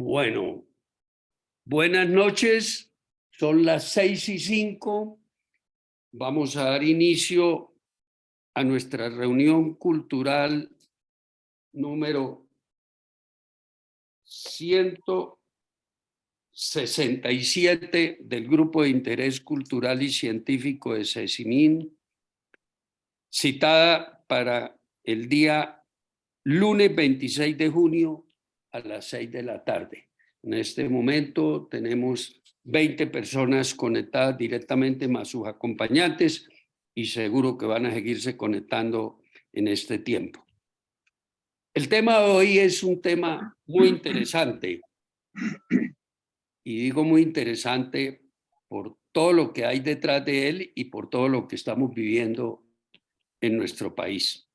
Bueno, buenas noches. Son las 6:05. Vamos a dar inicio a nuestra reunión cultural número 167 del Grupo de Interés Cultural y Científico de CECIMIN, citada para el día lunes 26 de junio a las 6 de la tarde. En este momento tenemos 20 personas conectadas directamente, más sus acompañantes, y seguro que van a seguirse conectando en este tiempo. El tema de hoy es un tema muy interesante, y digo muy interesante por todo lo que hay detrás de él y por todo lo que estamos viviendo en nuestro país.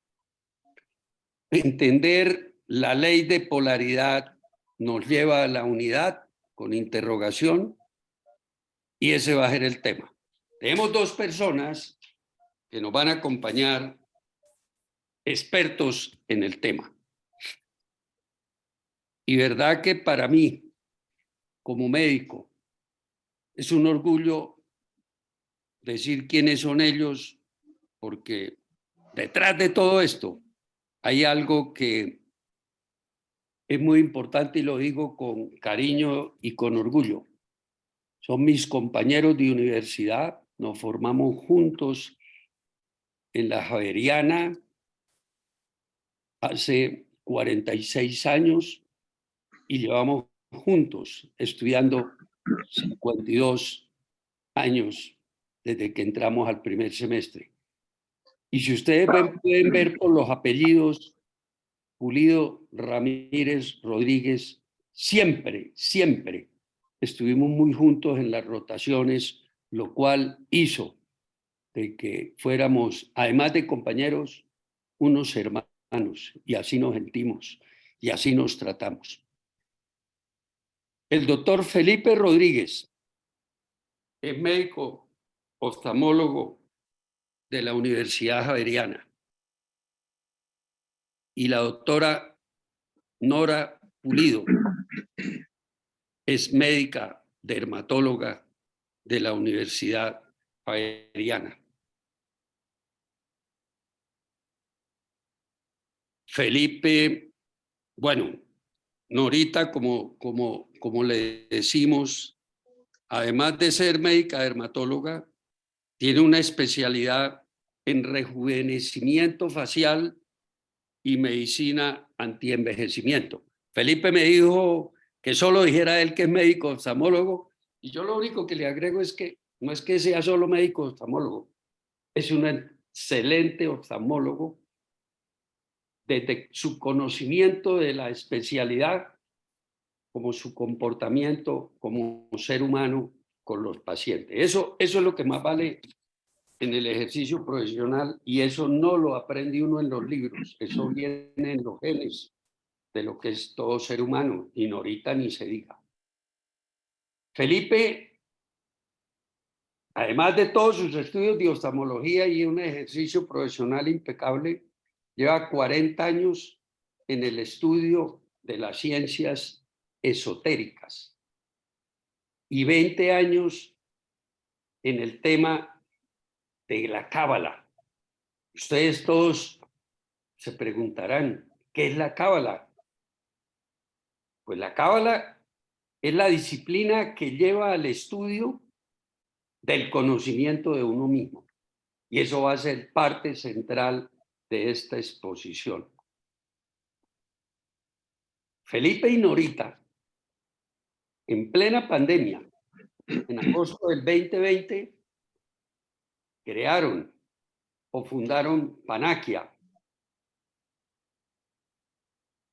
Entender la ley de polaridad nos lleva a la unidad con interrogación, y ese va a ser el tema. Tenemos dos personas que nos van a acompañar, expertos en el tema. Y verdad que para mí, como médico, es un orgullo decir quiénes son ellos, porque detrás de todo esto hay algo que es muy importante y lo digo con cariño y con orgullo. Son mis compañeros de universidad, nos formamos juntos en la Javeriana hace 46 años y llevamos juntos estudiando 52 años desde que entramos al primer semestre. Y si ustedes pueden ver por los apellidos, Pulido, Ramírez, Rodríguez, siempre estuvimos muy juntos en las rotaciones, lo cual hizo de que fuéramos, además de compañeros, unos hermanos, y así nos sentimos y así nos tratamos. El doctor Felipe Rodríguez es médico oftalmólogo de la Universidad Javeriana, y la doctora Nora Pulido es médica dermatóloga de la Universidad Javeriana. Felipe, bueno, Norita, como le decimos, además de ser médica dermatóloga, tiene una especialidad en rejuvenecimiento facial y medicina antienvejecimiento. Felipe me dijo que solo dijera él que es médico oftalmólogo, y yo lo único que le agrego es que no es que sea solo médico oftalmólogo, es un excelente oftalmólogo desde su conocimiento de la especialidad como su comportamiento como ser humano con los pacientes. Eso es lo que más vale en el ejercicio profesional, y eso no lo aprende uno en los libros, eso viene en los genes de lo que es todo ser humano, y Norita ni se diga. Felipe, además de todos sus estudios de oftalmología y un ejercicio profesional impecable, lleva 40 años en el estudio de las ciencias esotéricas y 20 años en el tema de la cábala. Ustedes todos se preguntarán, ¿qué es la cábala? Pues la cábala es la disciplina que lleva al estudio del conocimiento de uno mismo. Y eso va a ser parte central de esta exposición. Felipe y Norita, en plena pandemia, en agosto del 2020, crearon o fundaron Panaquia.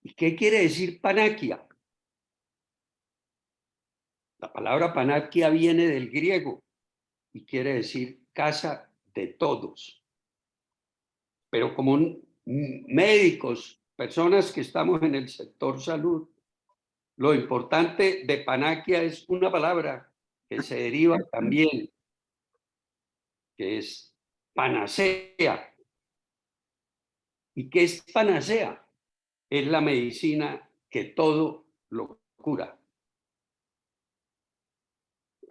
¿Y qué quiere decir Panaquia? La palabra Panaquia viene del griego y quiere decir casa de todos. Pero como médicos, personas que estamos en el sector salud, lo importante de Panaquia es una palabra que se deriva también, que es panacea. ¿Y qué es panacea? Es la medicina que todo lo cura.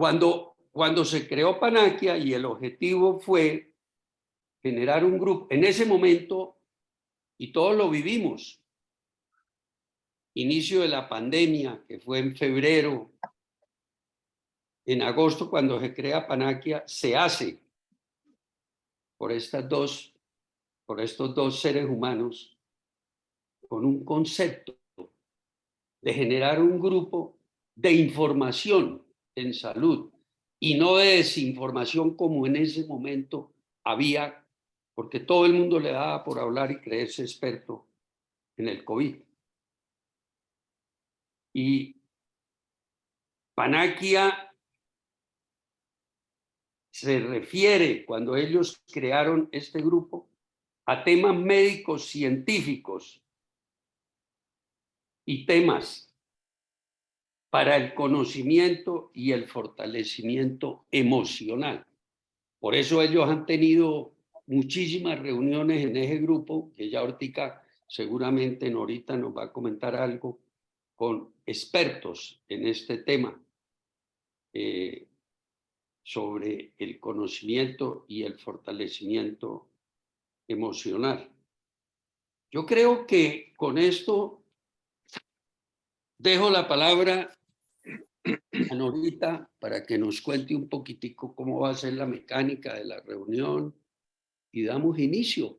Cuando se creó Panaquia y el objetivo fue generar un grupo, en ese momento, y todos lo vivimos, inicio de la pandemia, que fue en febrero, en agosto, cuando se crea Panaquia, se hace por estos dos seres humanos con un concepto de generar un grupo de información en salud y no de desinformación como en ese momento había, porque todo el mundo le daba por hablar y creerse experto en el COVID. Y Panaquia se refiere, cuando ellos crearon este grupo, a temas médicos científicos y temas para el conocimiento y el fortalecimiento emocional. Por eso ellos han tenido muchísimas reuniones en ese grupo, que ya ahorita seguramente Norita nos va a comentar algo, con expertos en este tema sobre el conocimiento y el fortalecimiento emocional. Yo creo que con esto dejo la palabra a Norita para que nos cuente un poquitico cómo va a ser la mecánica de la reunión y damos inicio.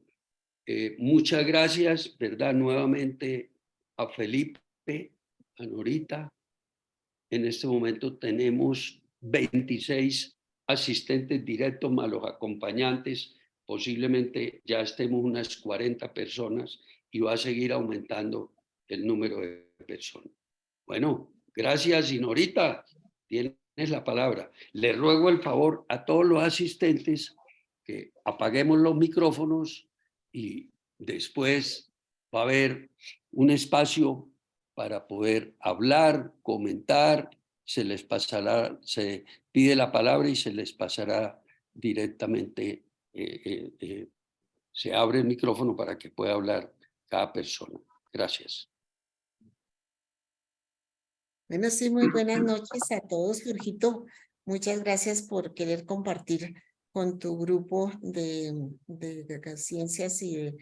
Muchas gracias, ¿verdad? Nuevamente a Felipe, a Norita. En este momento tenemos 26 asistentes directos más los acompañantes. Posiblemente ya estemos unas 40 personas y va a seguir aumentando el número de personas. Bueno, gracias, y Norita, tienes la palabra. Le ruego el favor a todos los asistentes que apaguemos los micrófonos y después va a haber un espacio para poder hablar, comentar, se les pasará, se pide la palabra y se les pasará directamente, se abre el micrófono para que pueda hablar cada persona. Gracias. Bueno, sí, muy buenas noches a todos, Jorgito. Muchas gracias por querer compartir con tu grupo de ciencias y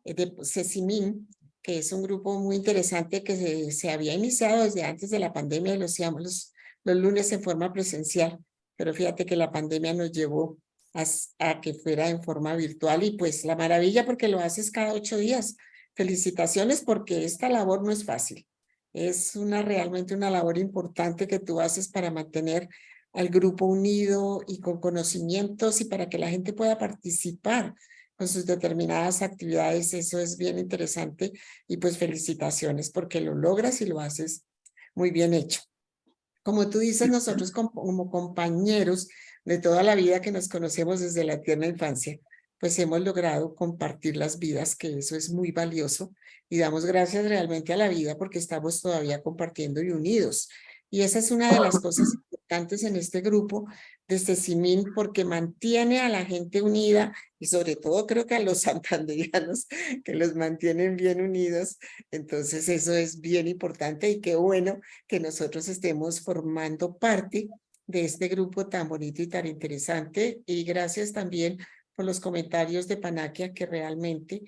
de CECIMIN, que es un grupo muy interesante que se había iniciado desde antes de la pandemia y lo hacíamos los lunes en forma presencial, pero fíjate que la pandemia nos llevó a que fuera en forma virtual y pues la maravilla porque lo haces cada 8 días. Felicitaciones porque esta labor no es fácil. Es realmente una labor importante que tú haces para mantener al grupo unido y con conocimientos y para que la gente pueda participar con sus determinadas actividades. Eso es bien interesante y pues felicitaciones porque lo logras y lo haces muy bien hecho. Como tú dices, nosotros como compañeros de toda la vida que nos conocemos desde la tierna infancia, pues hemos logrado compartir las vidas, que eso es muy valioso, y damos gracias realmente a la vida porque estamos todavía compartiendo y unidos. Y esa es una de las cosas importantes en este grupo de CECIMIN, porque mantiene a la gente unida y sobre todo creo que a los santandereanos que los mantienen bien unidos. Entonces eso es bien importante y qué bueno que nosotros estemos formando parte de este grupo tan bonito y tan interesante. Y gracias también por los comentarios de Panaquia, que realmente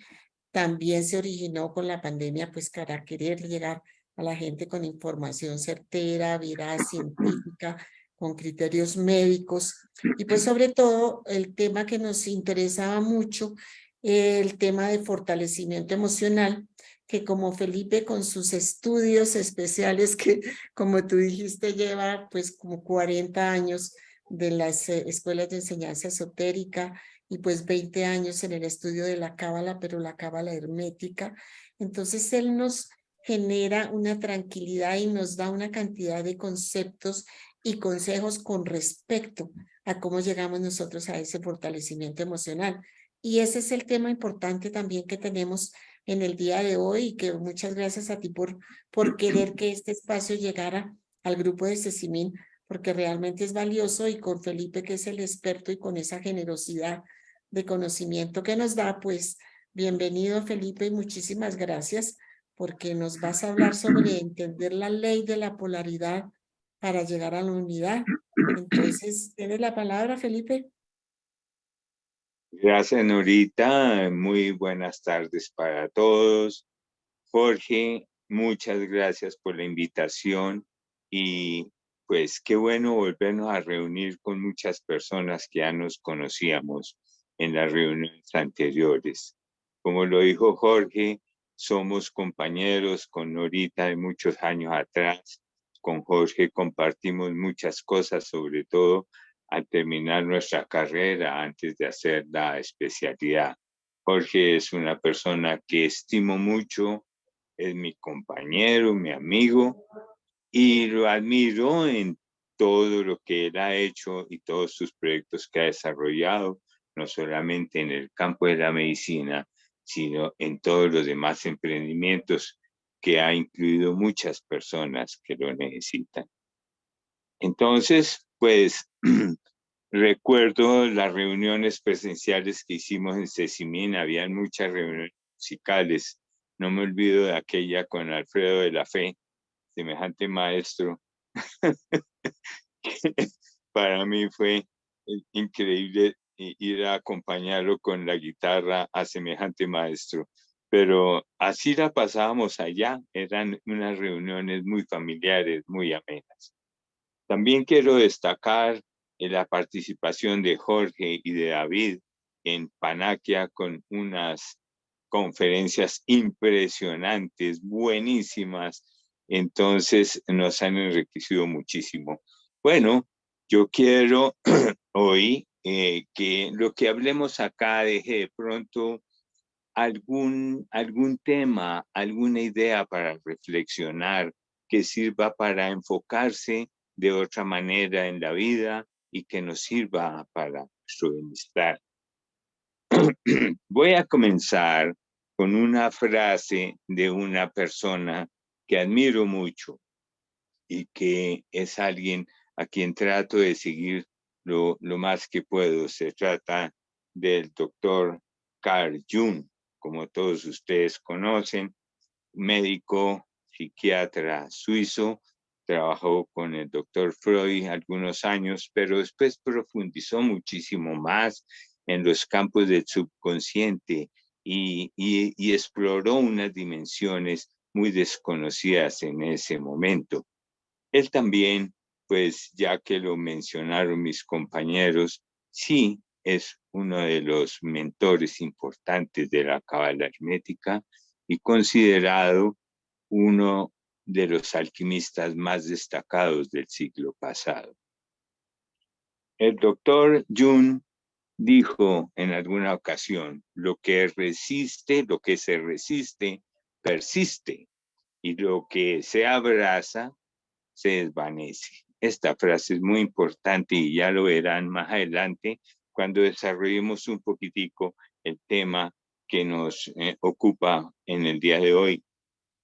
también se originó con la pandemia, pues para querer llegar a la gente con información certera, veraz, científica, con criterios médicos. Y pues sobre todo el tema que nos interesaba mucho, el tema de fortalecimiento emocional, que como Felipe con sus estudios especiales que, como tú dijiste, lleva pues como 40 años de las escuelas de enseñanza esotérica y pues 20 años en el estudio de la cábala, pero la cábala hermética. Entonces él nos genera una tranquilidad y nos da una cantidad de conceptos y consejos con respecto a cómo llegamos nosotros a ese fortalecimiento emocional. Y ese es el tema importante también que tenemos en el día de hoy y que muchas gracias a ti por querer que este espacio llegara al grupo de CECIMIN, porque realmente es valioso y con Felipe, que es el experto y con esa generosidad de conocimiento que nos da, pues bienvenido Felipe y muchísimas gracias porque nos vas a hablar sobre entender la ley de la polaridad para llegar a la unidad Entonces, ¿tienes la palabra, Felipe? Gracias, Norita. Muy buenas tardes para todos. Jorge, muchas gracias por la invitación y pues qué bueno volvernos a reunir con muchas personas que ya nos conocíamos en las reuniones anteriores. Como lo dijo Jorge, somos compañeros con Norita de muchos años atrás. Con Jorge compartimos muchas cosas, sobre todo al terminar nuestra carrera antes de hacer la especialidad. Jorge es una persona que estimo mucho, es mi compañero, mi amigo, y lo admiro en todo lo que él ha hecho y todos sus proyectos que ha desarrollado, no solamente en el campo de la medicina, sino en todos los demás emprendimientos que ha incluido muchas personas que lo necesitan. Entonces, pues recuerdo las reuniones presenciales que hicimos en Cecimín, habían muchas reuniones musicales. No me olvido de aquella con Alfredo de la Fe, semejante maestro. Para mí fue increíble ir a acompañarlo con la guitarra a semejante maestro. Pero así la pasábamos allá, eran unas reuniones muy familiares, muy amenas. También quiero destacar la participación de Jorge y de David en Panaquia con unas conferencias impresionantes, buenísimas. Entonces nos han enriquecido muchísimo. Bueno, yo quiero hoy que lo que hablemos acá deje de pronto algún tema, alguna idea para reflexionar que sirva para enfocarse de otra manera en la vida y que nos sirva para nuestro bienestar. Voy a comenzar con una frase de una persona que admiro mucho y que es alguien a quien trato de seguir lo más que puedo. Se trata del doctor Carl Jung, como todos ustedes conocen, médico, psiquiatra suizo, trabajó con el doctor Freud algunos años, pero después profundizó muchísimo más en los campos del subconsciente y exploró unas dimensiones muy desconocidas en ese momento. Él también, pues ya que lo mencionaron mis compañeros, sí es uno de los mentores importantes de la cábala hermética y considerado uno de los alquimistas más destacados del siglo pasado. El doctor Jung dijo en alguna ocasión, lo que se resiste, persiste, y lo que se abraza, se desvanece. Esta frase es muy importante y ya lo verán más adelante cuando desarrollemos un poquitico el tema que nos ocupa en el día de hoy.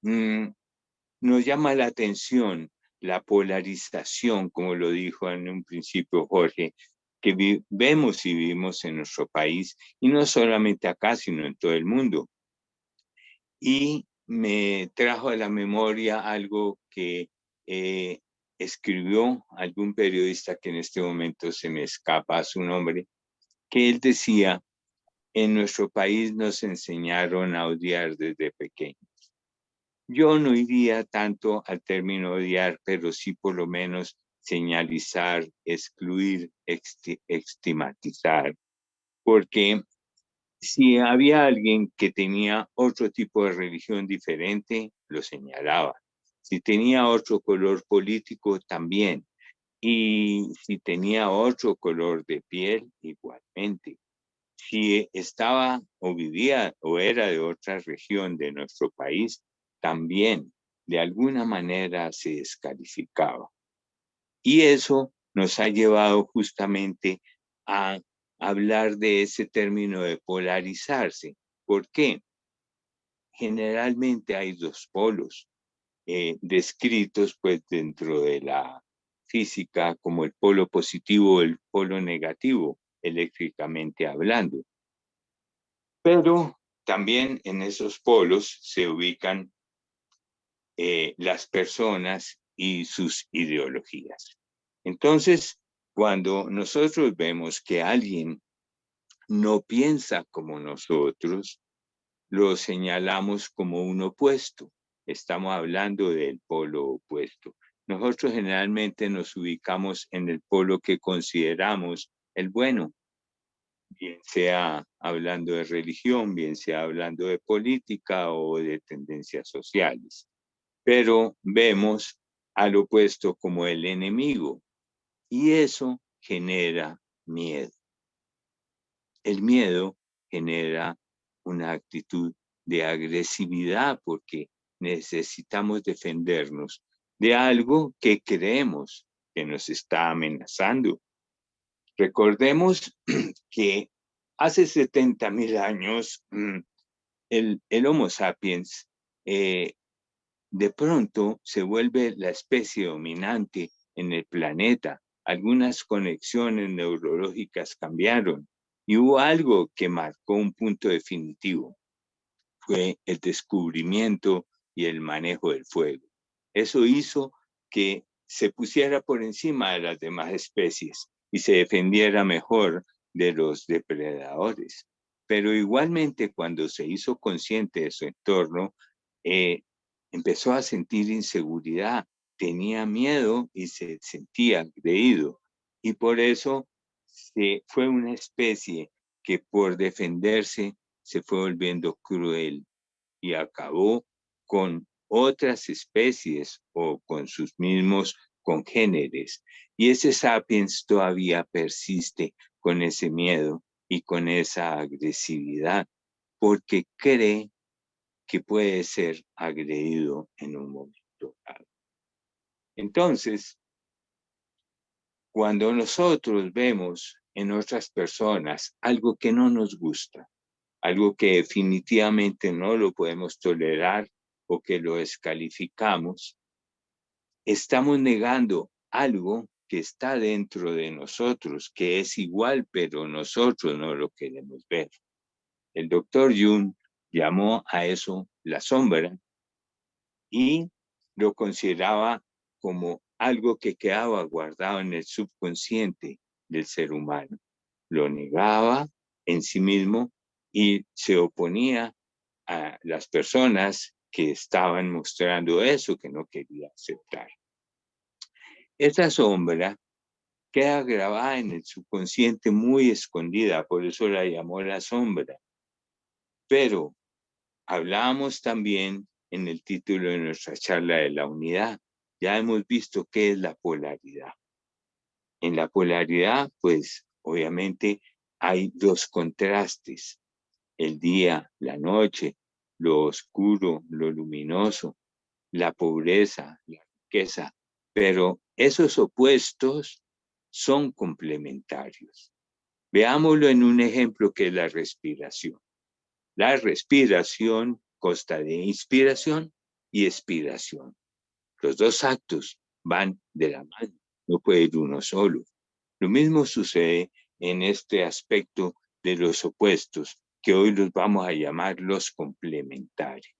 Nos llama la atención la polarización, como lo dijo en un principio Jorge, que vemos y vivimos en nuestro país, y no solamente acá, sino en todo el mundo. Y me trajo a la memoria algo que escribió algún periodista que en este momento se me escapa su nombre, que él decía, en nuestro país nos enseñaron a odiar desde pequeños. Yo no iría tanto al término odiar, pero sí por lo menos señalizar, excluir, estigmatizar, porque si había alguien que tenía otro tipo de religión diferente, lo señalaba. Si tenía otro color político, también. Y si tenía otro color de piel, igualmente. Si estaba o vivía o era de otra región de nuestro país, también de alguna manera se descalificaba. Y eso nos ha llevado justamente a hablar de ese término de polarizarse. ¿Por qué? Generalmente hay dos polos descritos pues dentro de la física como el polo positivo o el polo negativo, eléctricamente hablando. Pero también en esos polos se ubican las personas y sus ideologías. Entonces, Cuando nosotros vemos que alguien no piensa como nosotros, lo señalamos como un opuesto. Estamos hablando del polo opuesto. Nosotros generalmente nos ubicamos en el polo que consideramos el bueno, bien sea hablando de religión, bien sea hablando de política o de tendencias sociales. Pero vemos al opuesto como el enemigo y eso genera miedo. El miedo genera una actitud de agresividad porque necesitamos defendernos de algo que creemos que nos está amenazando. Recordemos que hace 70,000 años el Homo sapiens de pronto se vuelve la especie dominante en el planeta. Algunas conexiones neurológicas cambiaron y hubo algo que marcó un punto definitivo. Fue el descubrimiento y el manejo del fuego. Eso hizo que se pusiera por encima de las demás especies y se defendiera mejor de los depredadores. Pero igualmente cuando se hizo consciente de su entorno, empezó a sentir inseguridad, tenía miedo y se sentía agredido. Y por eso fue una especie que por defenderse se fue volviendo cruel y acabó con otras especies o con sus mismos congéneres. Y ese sapiens todavía persiste con ese miedo y con esa agresividad, porque cree que puede ser agredido en un momento dado. Entonces, cuando nosotros vemos en otras personas algo que no nos gusta, algo que definitivamente no lo podemos tolerar o que lo descalificamos, estamos negando algo que está dentro de nosotros, que es igual, pero nosotros no lo queremos ver. El doctor Jung llamó a eso la sombra y lo consideraba como algo que quedaba guardado en el subconsciente del ser humano. Lo negaba en sí mismo y se oponía a las personas que estaban mostrando eso que no quería aceptar. Esa sombra queda grabada en el subconsciente muy escondida, por eso la llamó la sombra. Pero hablábamos también en el título de nuestra charla de la unidad. Ya hemos visto qué es la polaridad. En la polaridad, pues obviamente hay dos contrastes, el día, la noche, lo oscuro, lo luminoso, la pobreza, la riqueza, pero esos opuestos son complementarios. Veámoslo en un ejemplo que es la respiración. La respiración consta de inspiración y expiración. Los dos actos van de la mano, no puede ir uno solo. Lo mismo sucede en este aspecto de los opuestos, que hoy los vamos a llamar los complementarios.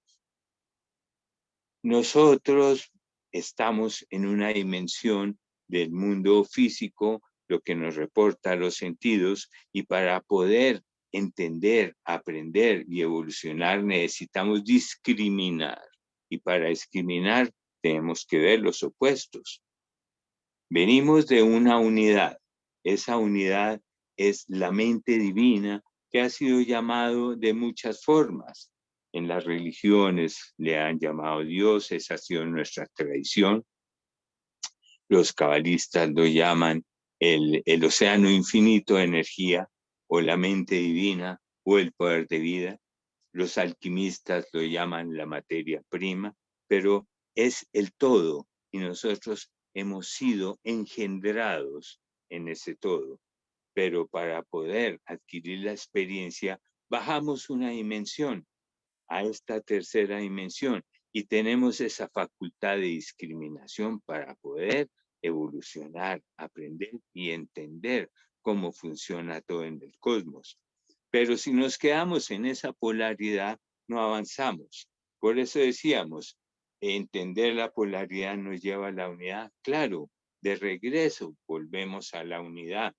Nosotros estamos en una dimensión del mundo físico, lo que nos reporta los sentidos, y para poder entender, aprender y evolucionar necesitamos discriminar. Y para discriminar tenemos que ver los opuestos. Venimos de una unidad. Esa unidad es la mente divina que ha sido llamado de muchas formas. En las religiones le han llamado Dios, esa ha sido nuestra tradición. Los cabalistas lo llaman el océano infinito de energía o la mente divina o el poder de vida. Los alquimistas lo llaman la materia prima, pero es el todo y nosotros hemos sido engendrados en ese todo. Pero para poder adquirir la experiencia, bajamos una dimensión a esta tercera dimensión y tenemos esa facultad de discriminación para poder evolucionar, aprender y entender cómo funciona todo en el cosmos. Pero si nos quedamos en esa polaridad, no avanzamos. Por eso decíamos, entender la polaridad nos lleva a la unidad. Claro, de regreso volvemos a la unidad,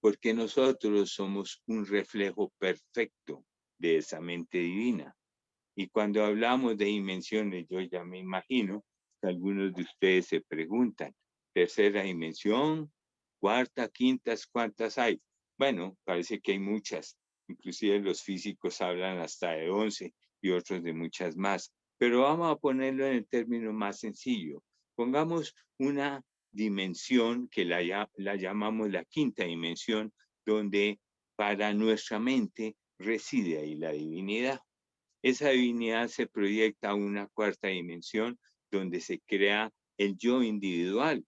porque nosotros somos un reflejo perfecto de esa mente divina. Y cuando hablamos de dimensiones, yo ya me imagino que algunos de ustedes se preguntan, tercera dimensión, cuarta, quintas, ¿cuántas hay? Bueno, parece que hay muchas. Inclusive los físicos hablan hasta de 11 y otros de muchas más. Pero vamos a ponerlo en el término más sencillo. Pongamos una dimensión que la llamamos la quinta dimensión, donde para nuestra mente reside ahí la divinidad. Esa divinidad se proyecta a una cuarta dimensión donde se crea el yo individual,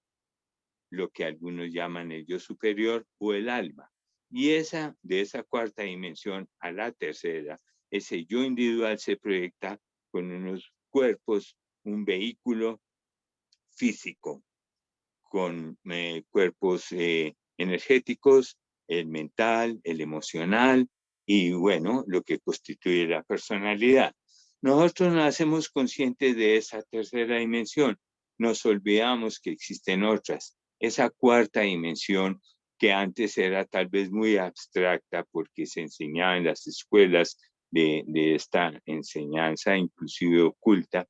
lo que algunos llaman el yo superior o el alma. Y de esa cuarta dimensión a la tercera, ese yo individual se proyecta con unos cuerpos, un vehículo físico, con cuerpos energéticos, el mental, el emocional y bueno, lo que constituye la personalidad. Nosotros nos hacemos conscientes de esa tercera dimensión, nos olvidamos que existen otras. Esa cuarta dimensión que antes era tal vez muy abstracta porque se enseñaba en las escuelas de esta enseñanza inclusive oculta,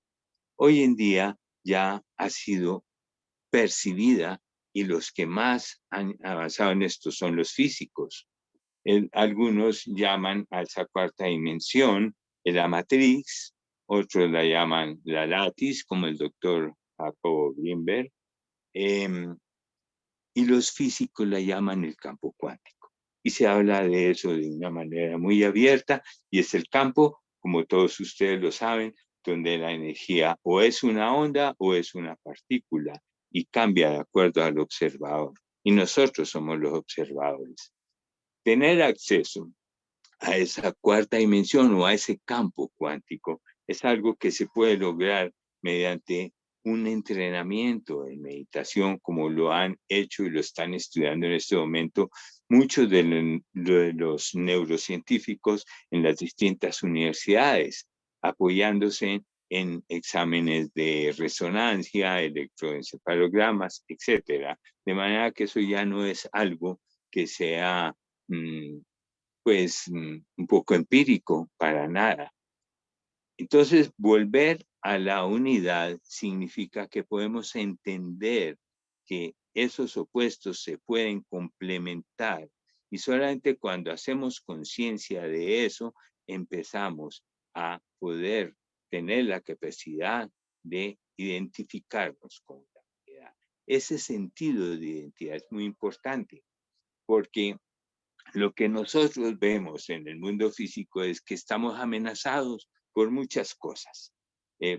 hoy en día ya ha sido percibida y los que más han avanzado en esto son los físicos. Algunos llaman a esa cuarta dimensión la matrix, otros la llaman la lattice, como el doctor Jacobo Greenberg, y los físicos la llaman el campo cuántico. Y se habla de eso de una manera muy abierta, y es el campo, como todos ustedes lo saben, donde la energía o es una onda o es una partícula, y cambia de acuerdo al observador. Y nosotros somos los observadores. Tener acceso a esa cuarta dimensión o a ese campo cuántico es algo que se puede lograr mediante un entrenamiento en meditación, como lo han hecho y lo están estudiando en este momento muchos de los neurocientíficos en las distintas universidades, apoyándose en exámenes de resonancia, electroencefalogramas, etcétera. De manera que eso ya no es algo que sea pues un poco empírico, para nada. Entonces, volver a la unidad significa que podemos entender que esos opuestos se pueden complementar y solamente cuando hacemos conciencia de eso empezamos a poder tener la capacidad de identificarnos con la unidad. Ese sentido de identidad es muy importante porque lo que nosotros vemos en el mundo físico es que estamos amenazados por muchas cosas.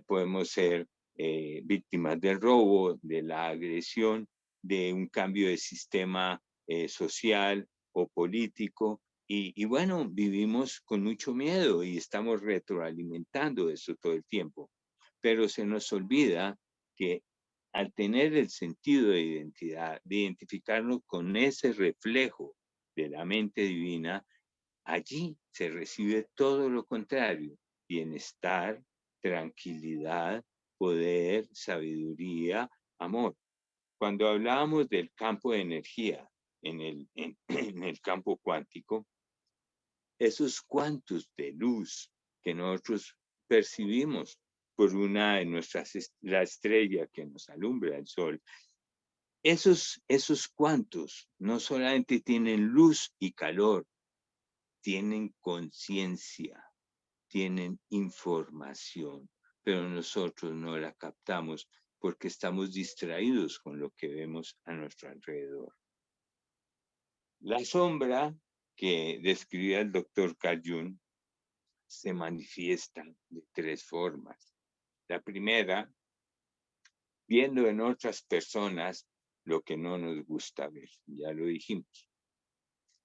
Podemos ser víctimas del robo, de la agresión, de un cambio de sistema social o político. Y bueno, vivimos con mucho miedo y estamos retroalimentando eso todo el tiempo. Pero se nos olvida que al tener el sentido de identidad, de identificarnos con ese reflejo de la mente divina, allí se recibe todo lo contrario: bienestar, tranquilidad, poder, sabiduría, amor. Cuando hablábamos del campo de energía en el campo cuántico, esos cuantos de luz que nosotros percibimos por una de nuestras, la estrella que nos alumbra, el sol, esos cuantos no solamente tienen luz y calor, tienen conciencia, tienen información, pero nosotros no la captamos porque estamos distraídos con lo que vemos a nuestro alrededor. La sombra que describía el doctor Carl Jung se manifiesta de tres formas. La primera, viendo en otras personas lo que no nos gusta ver, ya lo dijimos.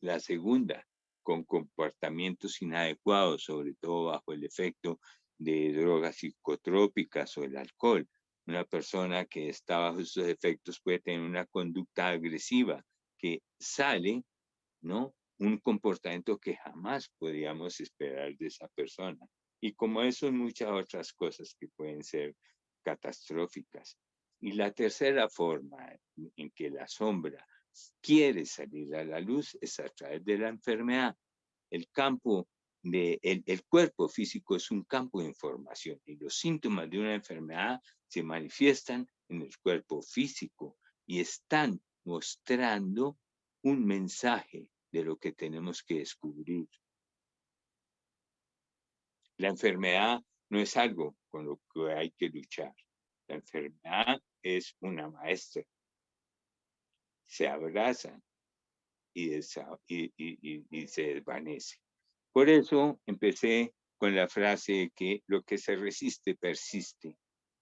La segunda, con comportamientos inadecuados, sobre todo bajo el efecto de drogas psicotrópicas o el alcohol. Una persona que está bajo esos efectos puede tener una conducta agresiva que sale, ¿no? Un comportamiento que jamás podríamos esperar de esa persona. Y como eso, muchas otras cosas que pueden ser catastróficas. Y la tercera forma en que la sombra quiere salir a la luz es a través de la enfermedad. El cuerpo físico es un campo de información y los síntomas de una enfermedad se manifiestan en el cuerpo físico y están mostrando un mensaje de lo que tenemos que descubrir. La enfermedad no es algo con lo que hay que luchar. La enfermedad es una maestra. Se abraza y se desvanece. Por eso empecé con la frase que lo que se resiste persiste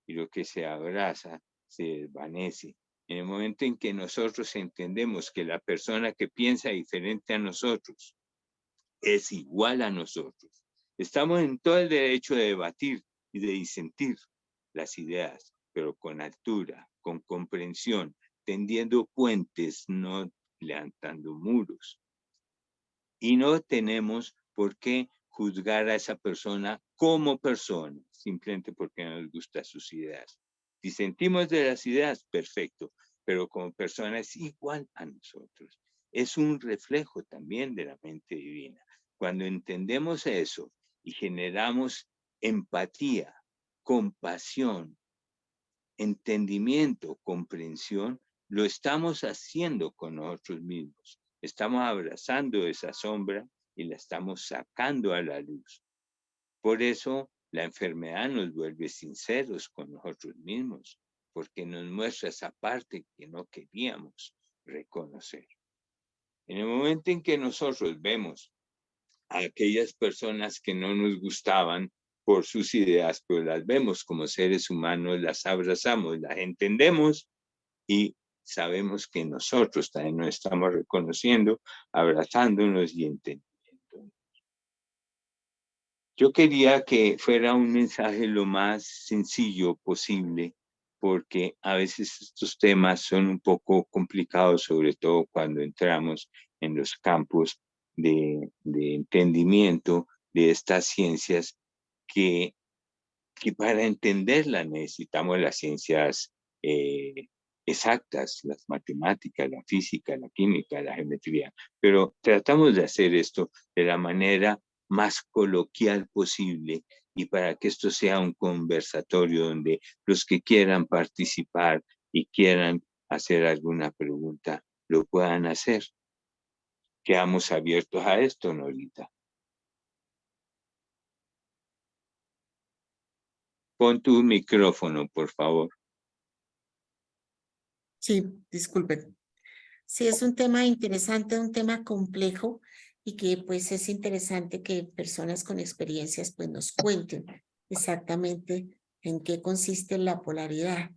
y lo que se abraza se desvanece. En el momento en que nosotros entendemos que la persona que piensa diferente a nosotros es igual a nosotros, estamos en todo el derecho de debatir y de disentir las ideas, pero con altura, con comprensión, tendiendo puentes, no levantando muros. Y no tenemos por qué juzgar a esa persona como persona, simplemente porque no nos gustan sus ideas. Disentimos de las ideas, perfecto, pero como persona es igual a nosotros. Es un reflejo también de la mente divina. Cuando entendemos eso y generamos empatía, compasión, entendimiento, comprensión, lo estamos haciendo con nosotros mismos. Estamos abrazando esa sombra y la estamos sacando a la luz. Por eso la enfermedad nos vuelve sinceros con nosotros mismos, porque nos muestra esa parte que no queríamos reconocer. En el momento en que nosotros vemos a aquellas personas que no nos gustaban por sus ideas, pero las vemos como seres humanos, las abrazamos, las entendemos y sabemos que nosotros también nos estamos reconociendo, abrazándonos y entendiendo. Yo quería que fuera un mensaje lo más sencillo posible, porque a veces estos temas son un poco complicados, sobre todo cuando entramos en los campos de entendimiento de estas ciencias que para entenderlas necesitamos las ciencias exactas, las matemáticas, la física, la química, la geometría, pero tratamos de hacer esto de la manera más coloquial posible y para que esto sea un conversatorio donde los que quieran participar y quieran hacer alguna pregunta lo puedan hacer. Quedamos abiertos a esto, Norita. Pon tu micrófono, por favor. Sí, disculpen. Sí, es un tema interesante, un tema complejo y que pues es interesante que personas con experiencias pues nos cuenten exactamente en qué consiste la polaridad.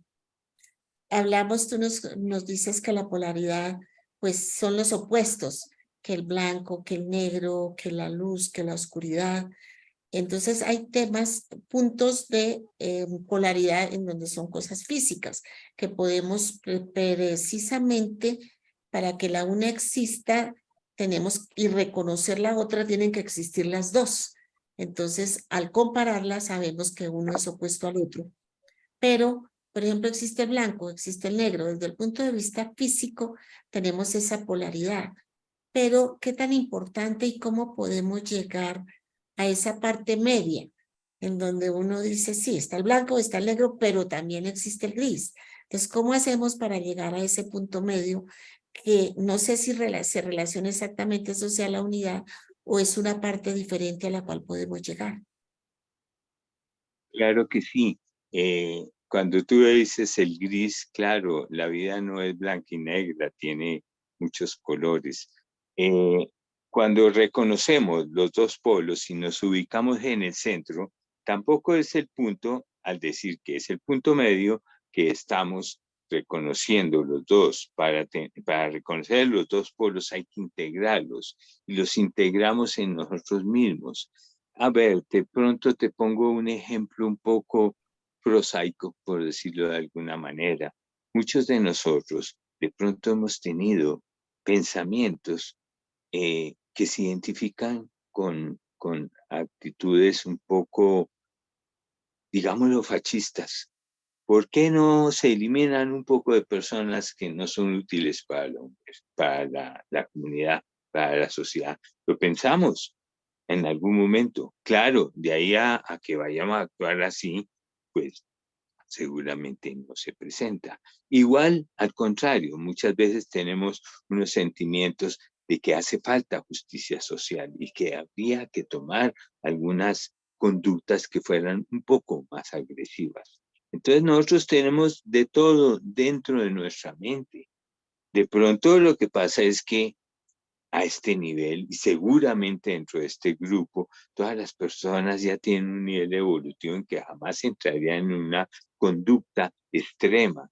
Hablamos, tú nos dices que la polaridad pues son los opuestos, que el blanco, que el negro, que la luz, que la oscuridad. Entonces hay temas, puntos de polaridad en donde son cosas físicas que podemos precisamente para que la una exista tenemos y reconocer la otra tienen que existir las dos. Entonces al compararlas sabemos que uno es opuesto al otro. Pero, por ejemplo, existe el blanco, existe el negro. Desde el punto de vista físico tenemos esa polaridad. Pero, ¿qué tan importante y cómo podemos llegar a esa parte media? En donde uno dice, sí, está el blanco, está el negro, pero también existe el gris. Entonces, ¿cómo hacemos para llegar a ese punto medio? Que no sé si se relaciona exactamente eso sea la unidad o es una parte diferente a la cual podemos llegar. Claro que sí. Cuando tú dices el gris, claro, la vida no es blanca y negra, tiene muchos colores. Eh, Cuando reconocemos los dos polos y nos ubicamos en el centro, tampoco es el punto, al decir que es el punto medio, que estamos reconociendo los dos. Para reconocer los dos polos hay que integrarlos y los integramos en nosotros mismos. A ver, de pronto te pongo un ejemplo un poco prosaico, por decirlo de alguna manera. Muchos de nosotros de pronto hemos tenido pensamientos que se identifican con actitudes un poco, digámoslo, fascistas. ¿Por qué no se eliminan un poco de personas que no son útiles para la comunidad, para la sociedad? Lo pensamos en algún momento. Claro, de ahí a que vayamos a actuar así, pues seguramente no se presenta. Igual, al contrario, muchas veces tenemos unos sentimientos de que hace falta justicia social y que habría que tomar algunas conductas que fueran un poco más agresivas. Entonces nosotros tenemos de todo dentro de nuestra mente. De pronto lo que pasa es que a este nivel, y seguramente dentro de este grupo, todas las personas ya tienen un nivel evolutivo en que jamás entrarían en una conducta extrema,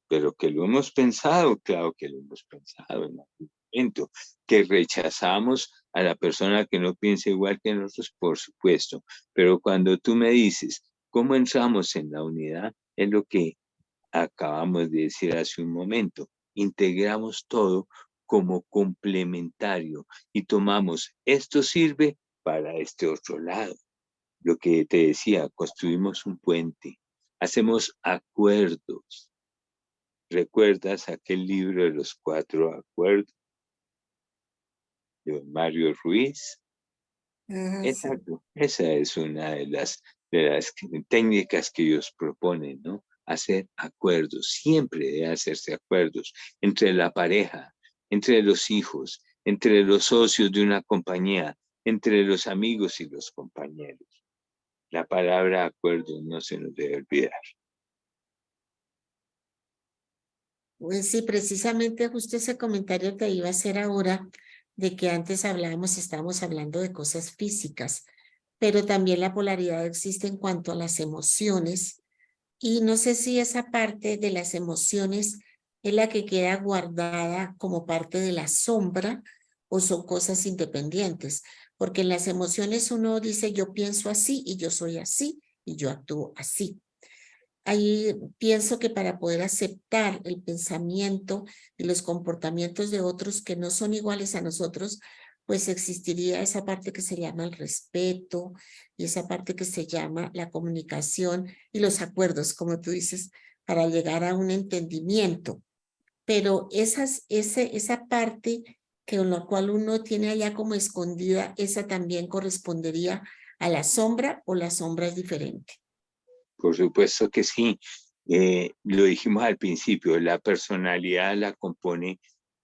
pero que lo hemos pensado, claro que lo hemos pensado en algún momento, que rechazamos a la persona que no piensa igual que nosotros, por supuesto, pero cuando tú me dices, ¿cómo entramos en la unidad? Es lo que acabamos de decir hace un momento, integramos todo como complementario y tomamos, esto sirve para este otro lado. Lo que te decía, construimos un puente, hacemos acuerdos. ¿Recuerdas aquel libro de los 4 acuerdos de Mario Ruiz? Ajá, sí. Exacto. Esa es una de las técnicas que ellos proponen, ¿no? Hacer acuerdos. Siempre debe hacerse acuerdos entre la pareja, entre los hijos, entre los socios de una compañía, entre los amigos y los compañeros. La palabra acuerdo no se nos debe olvidar. Pues sí, precisamente justo ese comentario te iba a hacer ahora, de que antes estábamos hablando de cosas físicas, pero también la polaridad existe en cuanto a las emociones, y no sé si esa parte de las emociones es la que queda guardada como parte de la sombra o son cosas independientes, porque en las emociones uno dice yo pienso así y yo soy así y yo actúo así. Ahí pienso que para poder aceptar el pensamiento y los comportamientos de otros que no son iguales a nosotros, pues existiría esa parte que se llama el respeto y esa parte que se llama la comunicación y los acuerdos, como tú dices, para llegar a un entendimiento. Pero esa parte que con la cual uno tiene allá como escondida, esa también correspondería a la sombra o la sombra es diferente. Por supuesto que sí. Lo dijimos al principio, la personalidad la compone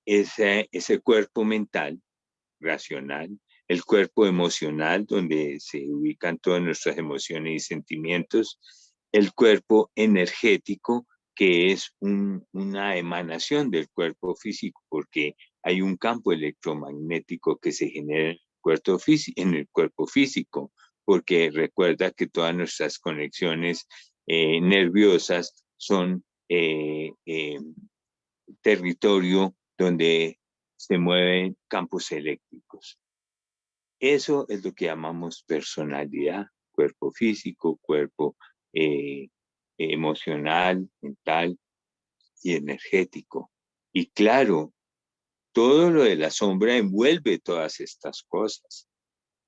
ese cuerpo mental, racional, el cuerpo emocional, donde se ubican todas nuestras emociones y sentimientos, el cuerpo energético, que es una emanación del cuerpo físico, porque hay un campo electromagnético que se genera en el cuerpo físico, porque recuerda que todas nuestras conexiones nerviosas son territorio donde se mueven campos eléctricos. Eso es lo que llamamos personalidad, cuerpo físico, cuerpo eh, emocional, mental y energético. Y claro, todo lo de la sombra envuelve todas estas cosas.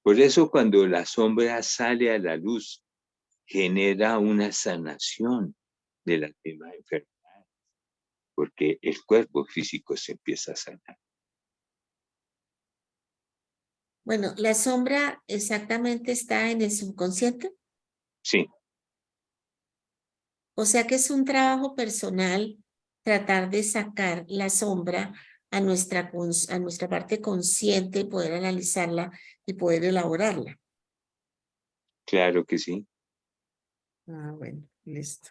Por eso cuando la sombra sale a la luz, genera una sanación de las mismas enfermedades, porque el cuerpo físico se empieza a sanar. Bueno, la sombra exactamente está en el subconsciente, Sí, o sea que es un trabajo personal tratar de sacar la sombra a a nuestra parte consciente, poder analizarla y poder elaborarla. claro que sí. Ah, bueno, listo.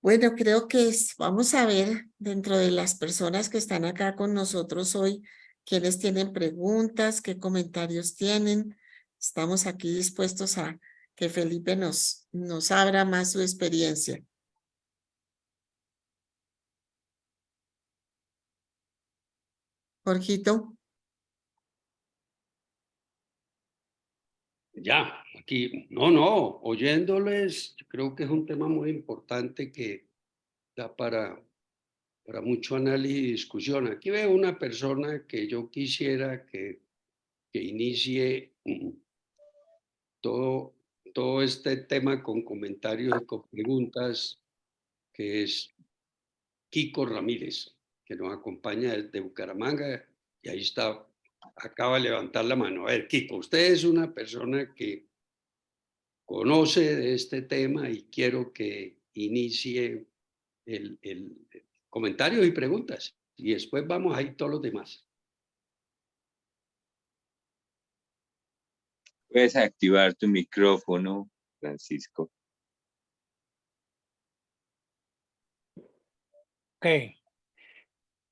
Bueno, creo que vamos a ver dentro de las personas que están acá con nosotros hoy, quienes tienen preguntas, qué comentarios tienen. Estamos aquí dispuestos a que Felipe nos abra más su experiencia. Jorgito. Ya, aquí, no, oyéndoles, yo creo que es un tema muy importante que da para mucho análisis y discusión. Aquí veo una persona que yo quisiera que inicie todo, todo este tema con comentarios y con preguntas. que es Kiko Ramírez, que nos acompaña desde Bucaramanga, y ahí está, acaba de levantar la mano. A ver, Kiko, usted es una persona que conoce de este tema y quiero que inicie el comentarios y preguntas, y después vamos a ir todos los demás. Puedes activar tu micrófono, Francisco. Ok.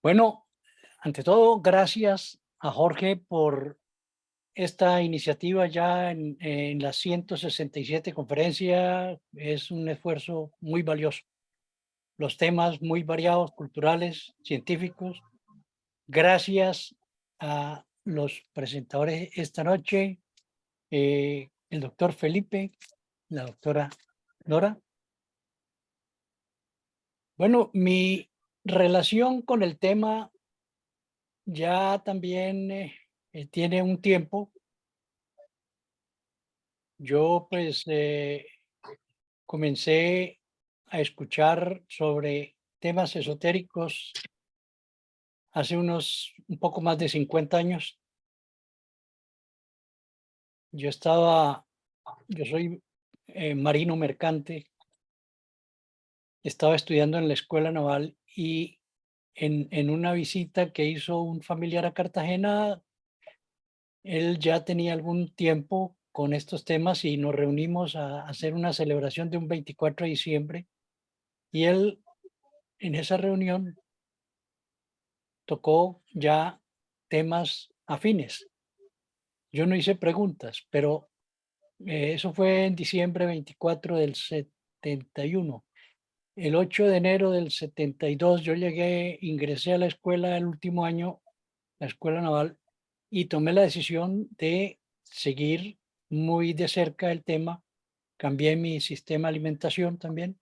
Bueno, ante todo, gracias a Jorge por esta iniciativa ya en la 167 conferencia. Es un esfuerzo muy valioso. Los temas muy variados, culturales, científicos. Gracias a los presentadores esta noche, el doctor Felipe, la doctora Nora. Bueno, mi relación con el tema ya también tiene un tiempo. Yo pues comencé a escuchar sobre temas esotéricos hace un poco más de 50 años. Yo soy marino mercante, estaba estudiando en la Escuela Naval y en una visita que hizo un familiar a Cartagena, él ya tenía algún tiempo con estos temas y nos reunimos a hacer una celebración de un 24 de diciembre y él en esa reunión tocó ya temas afines. Yo no hice preguntas, pero eso fue en diciembre 24 del 71. El 8 de enero del 72 yo ingresé a la escuela el último año, la Escuela Naval, y tomé la decisión de seguir muy de cerca el tema. Cambié mi sistema de alimentación también,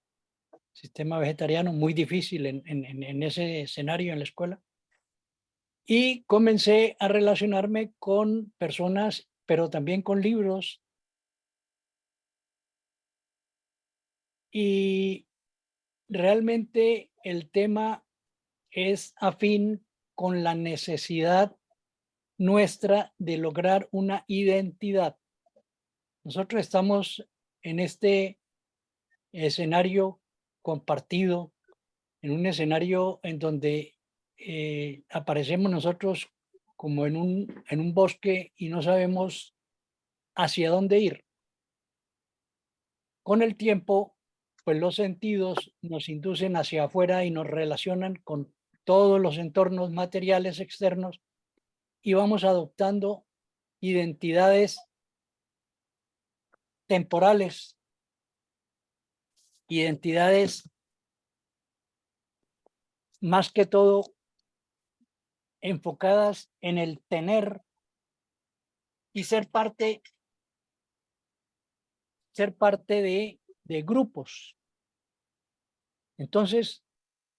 sistema vegetariano, muy difícil en ese escenario en la escuela. Y comencé a relacionarme con personas, pero también con libros. Y realmente el tema es afín con la necesidad nuestra de lograr una identidad. Nosotros estamos en este escenario compartido, en un escenario en donde aparecemos nosotros como en un bosque y no sabemos hacia dónde ir. Con el tiempo, pues los sentidos nos inducen hacia afuera y nos relacionan con todos los entornos materiales externos y vamos adoptando identidades temporales, identidades más que todo enfocadas en el tener y ser parte de grupos. Entonces,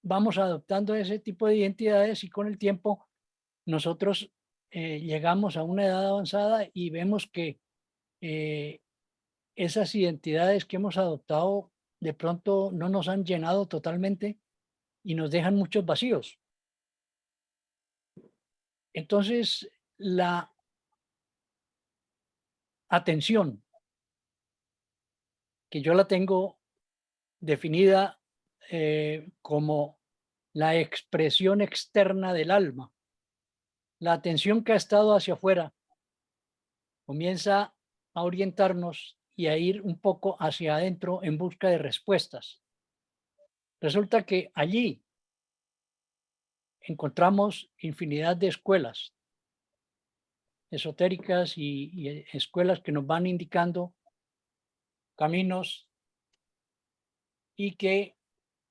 vamos adoptando ese tipo de identidades y con el tiempo nosotros llegamos a una edad avanzada y vemos que esas identidades que hemos adoptado de pronto no nos han llenado totalmente y nos dejan muchos vacíos. Entonces, la atención, que yo la tengo definida como la expresión externa del alma, la atención que ha estado hacia afuera, comienza a orientarnos y a ir un poco hacia adentro en busca de respuestas. Resulta que allí encontramos infinidad de escuelas esotéricas y escuelas que nos van indicando caminos y que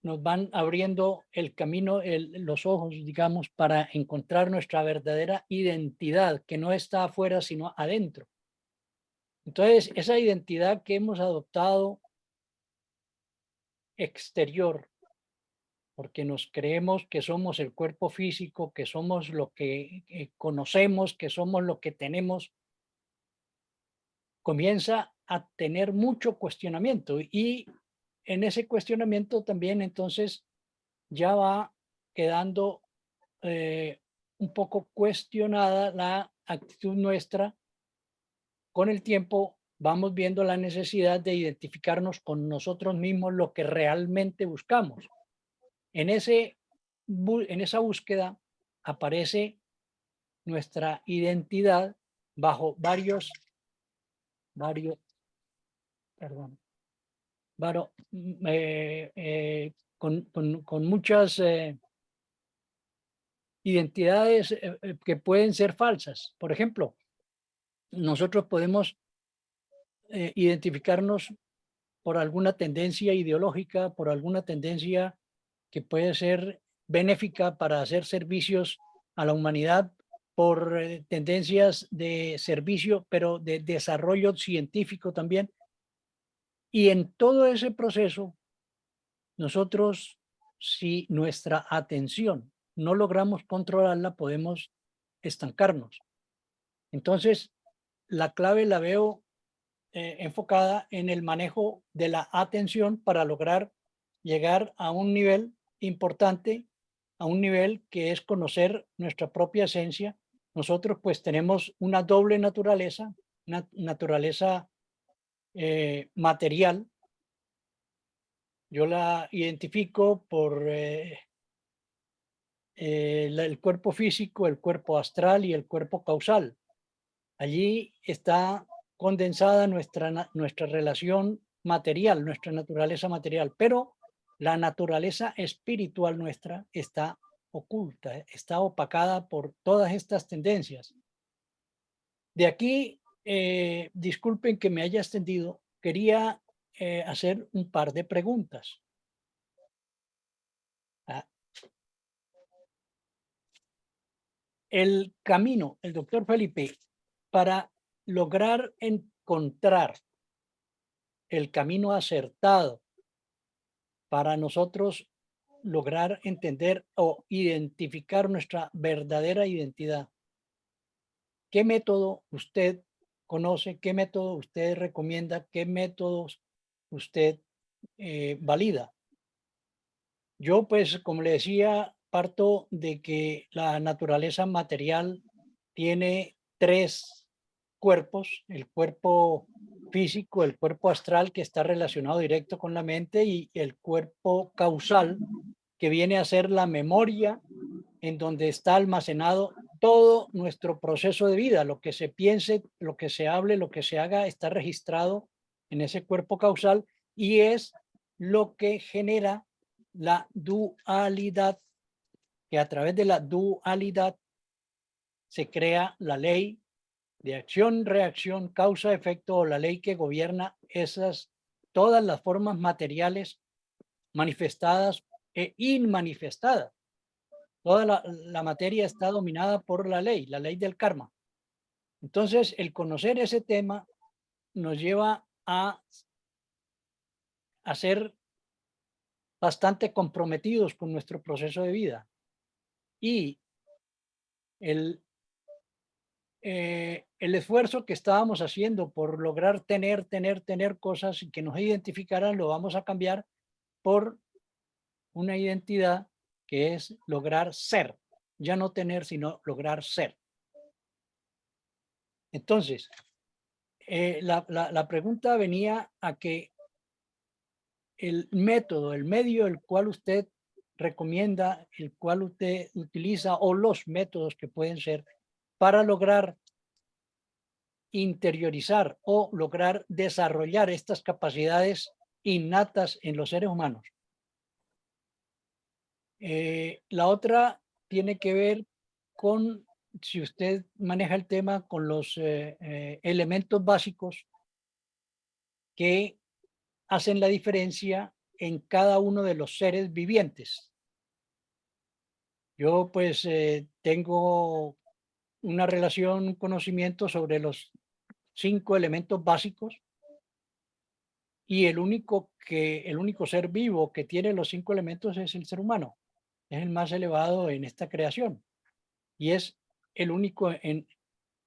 nos van abriendo el camino, los ojos, digamos, para encontrar nuestra verdadera identidad, que no está afuera, sino adentro. Entonces, esa identidad que hemos adoptado exterior, porque nos creemos que somos el cuerpo físico, que somos lo que conocemos, que somos lo que tenemos, comienza a tener mucho cuestionamiento y en ese cuestionamiento también entonces ya va quedando un poco cuestionada la actitud nuestra. Con el tiempo vamos viendo la necesidad de identificarnos con nosotros mismos, lo que realmente buscamos. En esa búsqueda aparece nuestra identidad bajo varios, perdón, con muchas identidades que pueden ser falsas. Por ejemplo, nosotros podemos identificarnos por alguna tendencia ideológica, por alguna tendencia que puede ser benéfica para hacer servicios a la humanidad, por tendencias de servicio, pero de desarrollo científico también. Y en todo ese proceso, nosotros, si nuestra atención no logramos controlarla, podemos estancarnos. Entonces, la clave la veo enfocada en el manejo de la atención para lograr llegar a un nivel importante, a un nivel que es conocer nuestra propia esencia. Nosotros pues tenemos una doble naturaleza, una naturaleza material. Yo la identifico por el cuerpo físico, el cuerpo astral y el cuerpo causal. Allí está condensada nuestra relación material, nuestra naturaleza material, pero la naturaleza espiritual nuestra está oculta, está opacada por todas estas tendencias. De aquí, disculpen que me haya extendido, quería hacer un par de preguntas. Ah, el camino, el doctor Felipe, para lograr encontrar el camino acertado para nosotros lograr entender o identificar nuestra verdadera identidad. ¿Qué método usted conoce? ¿Qué método usted recomienda? ¿Qué métodos usted valida? Yo, pues, como le decía, parto de que la naturaleza material tiene tres cuerpos: el cuerpo físico, el cuerpo astral, que está relacionado directo con la mente, y el cuerpo causal, que viene a ser la memoria en donde está almacenado todo nuestro proceso de vida. Lo que se piense, lo que se hable, lo que se haga, está registrado en ese cuerpo causal y es lo que genera la dualidad, que a través de la dualidad se crea la ley de acción, reacción, causa, efecto, o la ley que gobierna todas las formas materiales manifestadas e inmanifestadas. Toda la materia está dominada por la ley del karma. Entonces, el conocer ese tema nos lleva a ser bastante comprometidos con nuestro proceso de vida. Y el esfuerzo que estábamos haciendo por lograr tener cosas que nos identificaran, lo vamos a cambiar por una identidad que es lograr ser. Ya no tener, sino lograr ser. Entonces, la pregunta venía a que el método, el medio el cual usted recomienda, el cual usted utiliza, o los métodos que pueden ser para lograr interiorizar o lograr desarrollar estas capacidades innatas en los seres humanos. La otra tiene que ver con si usted maneja el tema con los elementos básicos que hacen la diferencia en cada uno de los seres vivientes. Yo pues tengo una relación, un conocimiento sobre los 5 elementos básicos, y el único ser vivo que tiene los 5 elementos es el ser humano. Es el más elevado en esta creación y es el único en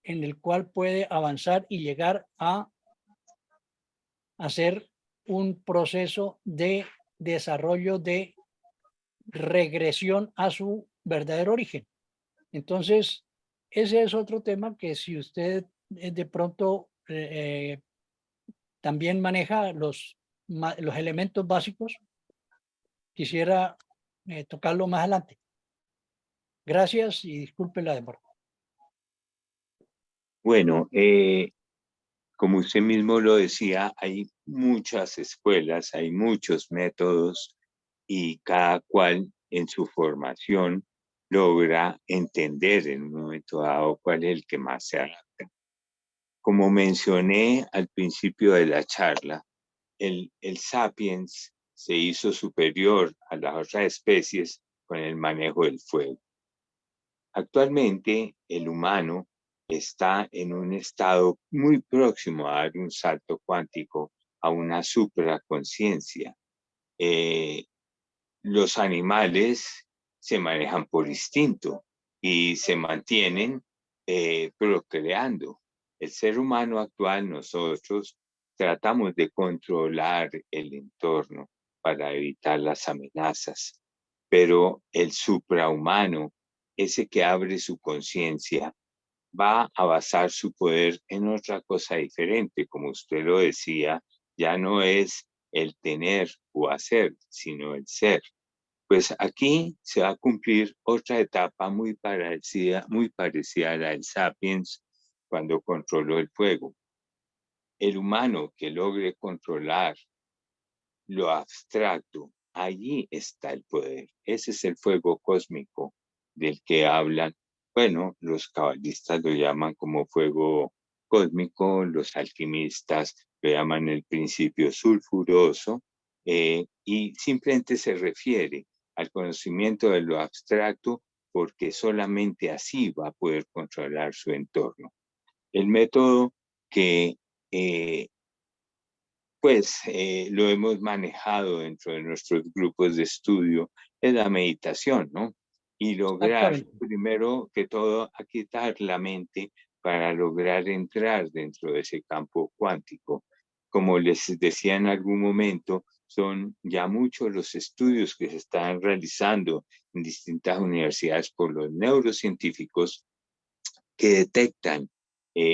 el cual puede avanzar y llegar a ser un proceso de desarrollo de regresión a su verdadero origen. Entonces, ese es otro tema que si usted de pronto también maneja los elementos básicos, quisiera tocarlo más adelante. Gracias y disculpe la demora. Bueno, como usted mismo lo decía, hay muchas escuelas, hay muchos métodos y cada cual en su formación logra entender en un momento dado cuál es el que más se adapta. Como mencioné al principio de la charla, el sapiens se hizo superior a las otras especies con el manejo del fuego. Actualmente, el humano está en un estado muy próximo a dar un salto cuántico a una supraconciencia. Los animales se manejan por instinto y se mantienen procreando. El ser humano actual, nosotros, tratamos de controlar el entorno para evitar las amenazas, pero el suprahumano, ese que abre su conciencia, va a basar su poder en otra cosa diferente, como usted lo decía, ya no es el tener o hacer, sino el ser. Pues aquí se va a cumplir otra etapa muy parecida a la del Sapiens cuando controló el fuego. El humano que logre controlar lo abstracto, allí está el poder. Ese es el fuego cósmico del que hablan. Bueno, los cabalistas lo llaman como fuego cósmico, los alquimistas lo llaman el principio sulfuroso, y simplemente se refiere al conocimiento de lo abstracto porque solamente así va a poder controlar su entorno. El método que lo hemos manejado dentro de nuestros grupos de estudio es la meditación, ¿no? Y lograr, Exactamente. primero que todo, aquietar la mente para lograr entrar dentro de ese campo cuántico. Como les decía en algún momento, son ya muchos los estudios que se están realizando en distintas universidades por los neurocientíficos que detectan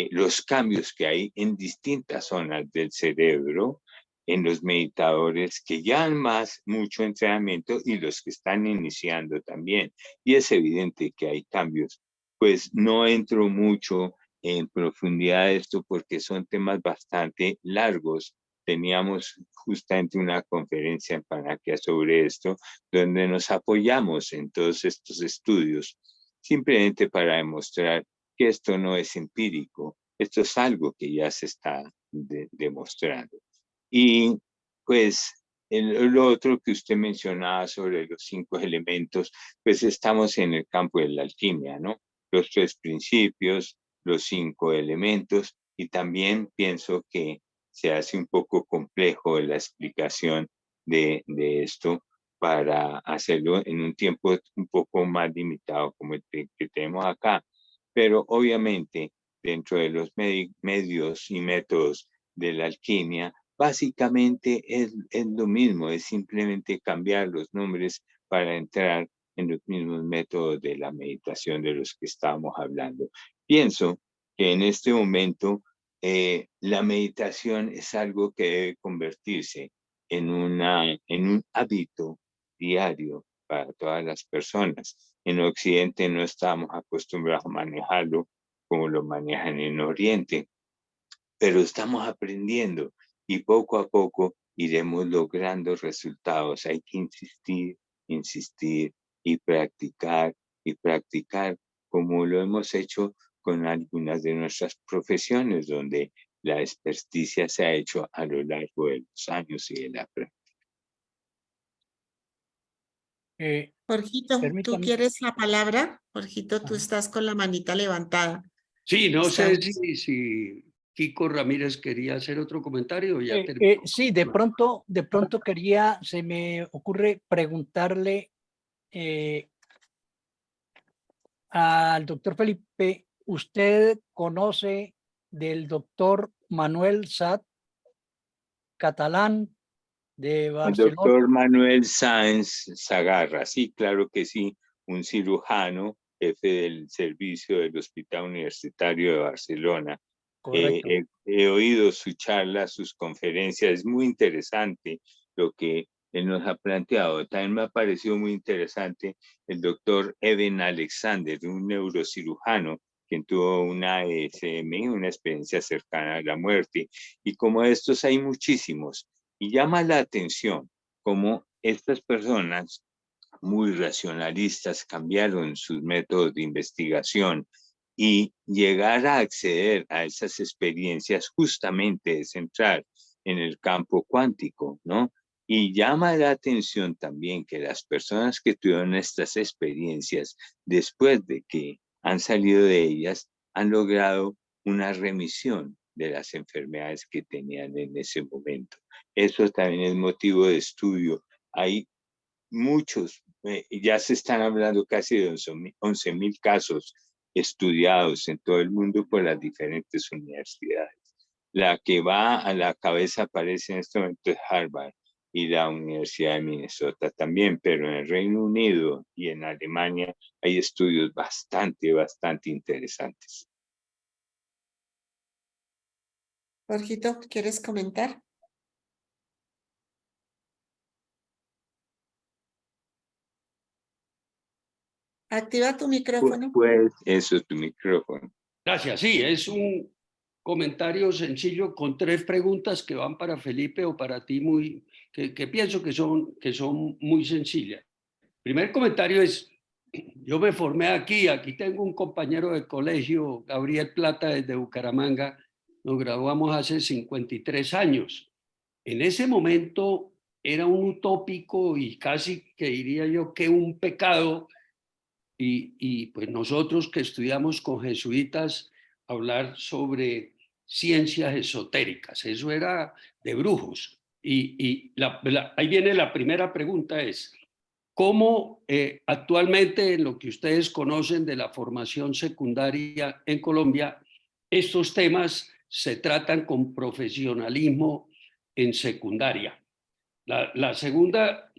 los cambios que hay en distintas zonas del cerebro en los meditadores que ya han mucho entrenamiento y los que están iniciando también. Y es evidente que hay cambios. Pues no entro mucho en profundidad de esto porque son temas bastante largos. Teníamos justamente una conferencia en Panaquia sobre esto, donde nos apoyamos en todos estos estudios, simplemente para demostrar que esto no es empírico, esto es algo que ya se está demostrando. Y pues lo otro que usted mencionaba sobre los 5 elementos, pues estamos en el campo de la alquimia, ¿no? Los 3 principios, los 5 elementos, y también pienso que se hace un poco complejo la explicación de esto para hacerlo en un tiempo un poco más limitado como el que tenemos acá. Pero obviamente dentro de los medios y métodos de la alquimia, básicamente es lo mismo, es simplemente cambiar los nombres para entrar en los mismos métodos de la meditación de los que estamos hablando. Pienso que en este momento la meditación es algo que debe convertirse en un hábito diario para todas las personas. En Occidente no estamos acostumbrados a manejarlo como lo manejan en Oriente, pero estamos aprendiendo y poco a poco iremos logrando resultados. Hay que insistir, insistir y practicar como lo hemos hecho con algunas de nuestras profesiones, donde la experticia se ha hecho a lo largo de los años y de la práctica. Jorgito, ¿tú Permítame. quieres la palabra? Jorgito, tú Ajá. estás con la manita levantada. Sí, no sé Estamos. si Kiko Ramírez quería hacer otro comentario o ya terminó. Sí, de pronto se me ocurre preguntarle al doctor Felipe, ¿usted conoce del doctor Manuel Sat, catalán, de El Barcelona. doctor Manuel Sáenz Zagarra, sí, claro que sí, un cirujano, jefe del servicio del Hospital Universitario de Barcelona. Correcto. He oído su charla, sus conferencias, es muy interesante lo que él nos ha planteado. También me ha parecido muy interesante el doctor Eben Alexander, un neurocirujano, quien tuvo una ESM, una experiencia cercana a la muerte. Y como estos hay muchísimos. Y llama la atención cómo estas personas muy racionalistas cambiaron sus métodos de investigación y llegar a acceder a esas experiencias justamente es entrar en el campo cuántico, ¿no? Y llama la atención también que las personas que tuvieron estas experiencias, después de que han salido de ellas, han logrado una remisión de las enfermedades que tenían en ese momento. Eso también es motivo de estudio. Hay muchos, ya se están hablando casi de 11.000 casos estudiados en todo el mundo por las diferentes universidades. La que va a la cabeza aparece en este momento es Harvard y la Universidad de Minnesota también, pero en el Reino Unido y en Alemania hay estudios bastante interesantes. Jorgito, ¿quieres comentar? Activa tu micrófono. Pues eso es tu micrófono. Gracias. Sí, es un comentario sencillo con 3 preguntas que van para Felipe o para ti, que pienso que son muy sencillas. Primer comentario es, yo me formé aquí tengo un compañero de colegio, Gabriel Plata, desde Bucaramanga, nos graduamos hace 53 años. En ese momento era un utópico y casi que diría yo que un pecado, y pues nosotros que estudiamos con jesuitas, hablar sobre ciencias esotéricas, eso era de brujos. Ahí viene la primera pregunta, es, ¿cómo actualmente en lo que ustedes conocen de la formación secundaria en Colombia, estos temas se tratan con profesionalismo en secundaria? La segunda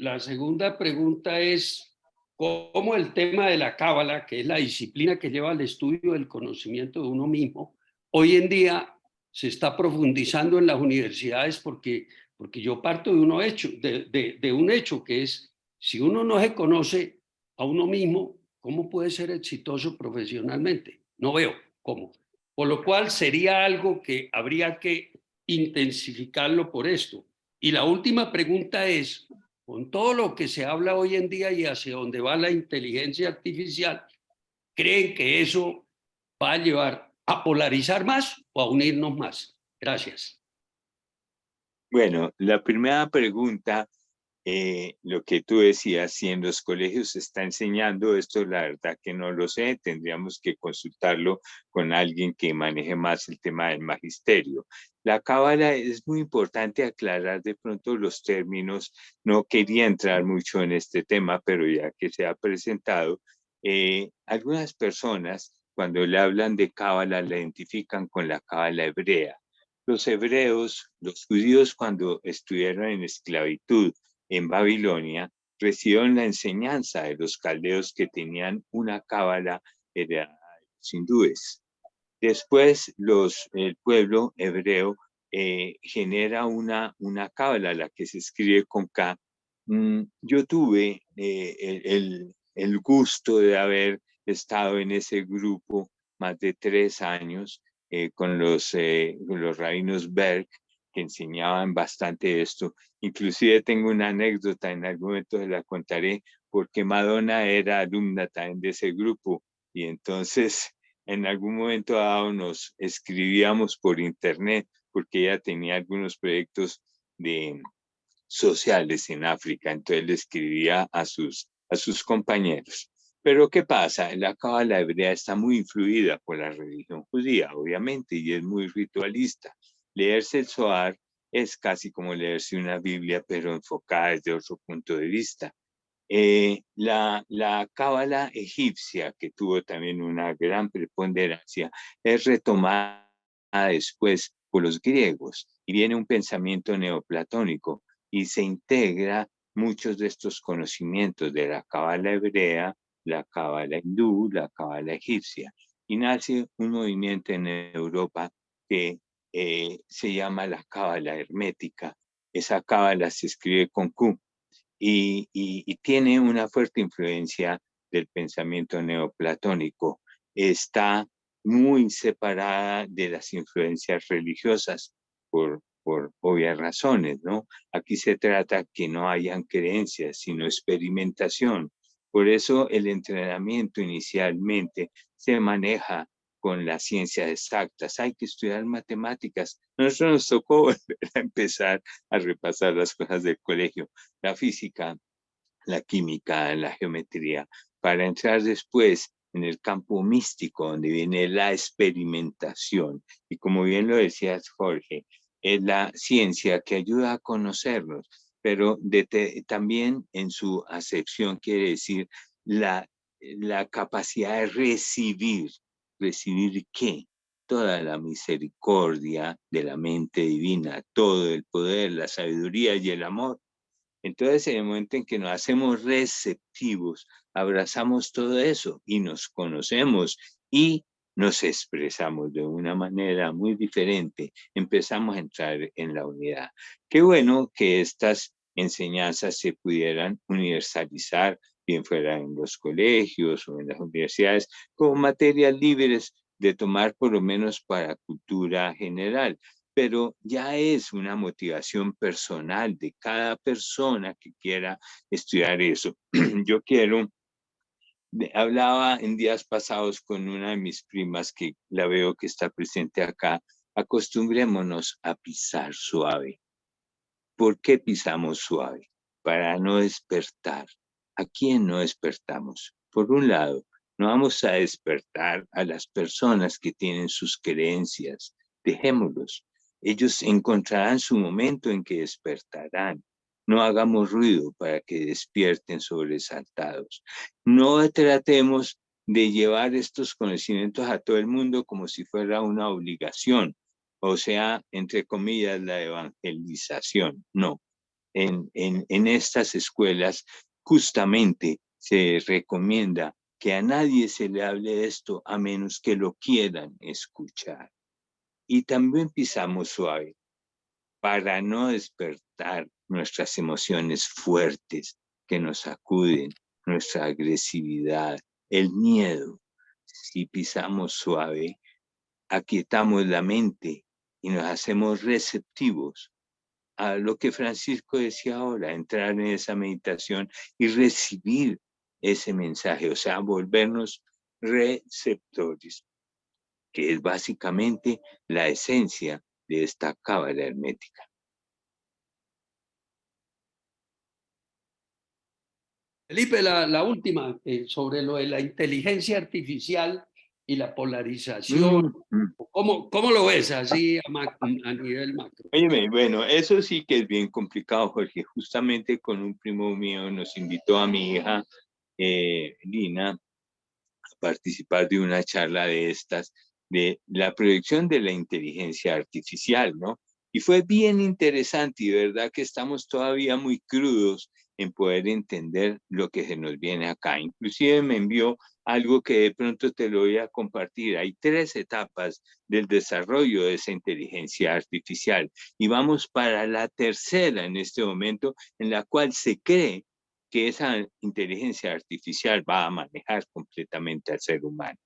pregunta es cómo el tema de la cábala, que es la disciplina que lleva al estudio del conocimiento de uno mismo, hoy en día se está profundizando en las universidades porque yo parto de un hecho que es, si uno no se conoce a uno mismo, ¿cómo puede ser exitoso profesionalmente? No veo cómo. Por lo cual sería algo que habría que intensificarlo por esto. Y la última pregunta es, con todo lo que se habla hoy en día y hacia dónde va la inteligencia artificial, ¿creen que eso va a llevar a polarizar más o a unirnos más? Gracias. Bueno, la primera pregunta, lo que tú decías, si en los colegios se está enseñando esto, la verdad que no lo sé, tendríamos que consultarlo con alguien que maneje más el tema del magisterio. La cábala es muy importante aclarar de pronto los términos, no quería entrar mucho en este tema, pero ya que se ha presentado, algunas personas cuando le hablan de cábala la identifican con la cábala hebrea. Los hebreos, los judíos, cuando estuvieron en esclavitud en Babilonia, recibieron la enseñanza de los caldeos que tenían una cábala heredada de los hindúes. Después, el pueblo hebreo genera una cábala, la que se escribe con K. Yo tuve el gusto de haber estado en ese grupo más de 3 años con los rabinos Berg, que enseñaban bastante esto. Inclusive tengo una anécdota, en algún momento se la contaré, porque Madonna era alumna también de ese grupo y entonces en algún momento dado nos escribíamos por internet porque ella tenía algunos proyectos sociales en África, entonces le escribía a sus compañeros. Pero ¿qué pasa? La cábala hebrea está muy influida por la religión judía, obviamente, y es muy ritualista. Leerse el Zohar es casi como leerse una Biblia, pero enfocada desde otro punto de vista. La cábala egipcia, que tuvo también una gran preponderancia, es retomada después por los griegos y viene un pensamiento neoplatónico. y se integra muchos de estos conocimientos de la cábala hebrea, la cábala hindú, la cábala egipcia, y nace un movimiento en Europa que se llama la cábala hermética. Esa cábala se escribe con Q y tiene una fuerte influencia del pensamiento neoplatónico. Está muy separada de las influencias religiosas por obvias razones, ¿no? Aquí se trata que no hayan creencias, sino experimentación. Por eso el entrenamiento inicialmente se maneja con las ciencias exactas. Hay que estudiar matemáticas. Nosotros nos tocó volver a empezar a repasar las cosas del colegio, la física, la química, la geometría, para entrar después en el campo místico, donde viene la experimentación. Y como bien lo decías, Jorge, es la ciencia que ayuda a conocernos, pero también en su acepción quiere decir la capacidad de recibir. ¿Recibir qué? Toda la misericordia de la mente divina, todo el poder, la sabiduría y el amor. Entonces, en el momento en que nos hacemos receptivos, abrazamos todo eso y nos conocemos y nos expresamos de una manera muy diferente, empezamos a entrar en la unidad. Qué bueno que estas enseñanzas se pudieran universalizar, bien fuera en los colegios o en las universidades, como materias libres de tomar por lo menos para cultura general, pero ya es una motivación personal de cada persona que quiera estudiar eso. Yo hablaba en días pasados con una de mis primas que la veo que está presente acá, acostumbrémonos a pisar suave. ¿Por qué pisamos suave? Para no despertar. ¿A quién no despertamos? Por un lado, no vamos a despertar a las personas que tienen sus creencias. Dejémoslos. Ellos encontrarán su momento en que despertarán. No hagamos ruido para que despierten sobresaltados. No tratemos de llevar estos conocimientos a todo el mundo como si fuera una obligación, o sea, entre comillas, la evangelización. No, en estas escuelas justamente se recomienda que a nadie se le hable de esto a menos que lo quieran escuchar. Y también pisamos suave para no despertar nuestras emociones fuertes que nos sacuden, nuestra agresividad, el miedo. Si pisamos suave, aquietamos la mente y nos hacemos receptivos a lo que Francisco decía ahora, entrar en esa meditación y recibir ese mensaje, o sea, volvernos receptores, que es básicamente la esencia de esta cábala hermética. Felipe, la última, sobre lo de la inteligencia artificial y la polarización. ¿Cómo lo ves así a nivel macro? Oye, bueno, eso sí que es bien complicado, Jorge. Justamente con un primo mío nos invitó a mi hija, Lina, a participar de una charla de estas, de la proyección de la inteligencia artificial, ¿no? Y fue bien interesante y de verdad que estamos todavía muy crudos en poder entender lo que se nos viene acá. Inclusive me envió algo que de pronto te lo voy a compartir. Hay 3 etapas del desarrollo de esa inteligencia artificial y vamos para la tercera en este momento, en la cual se cree que esa inteligencia artificial va a manejar completamente al ser humano.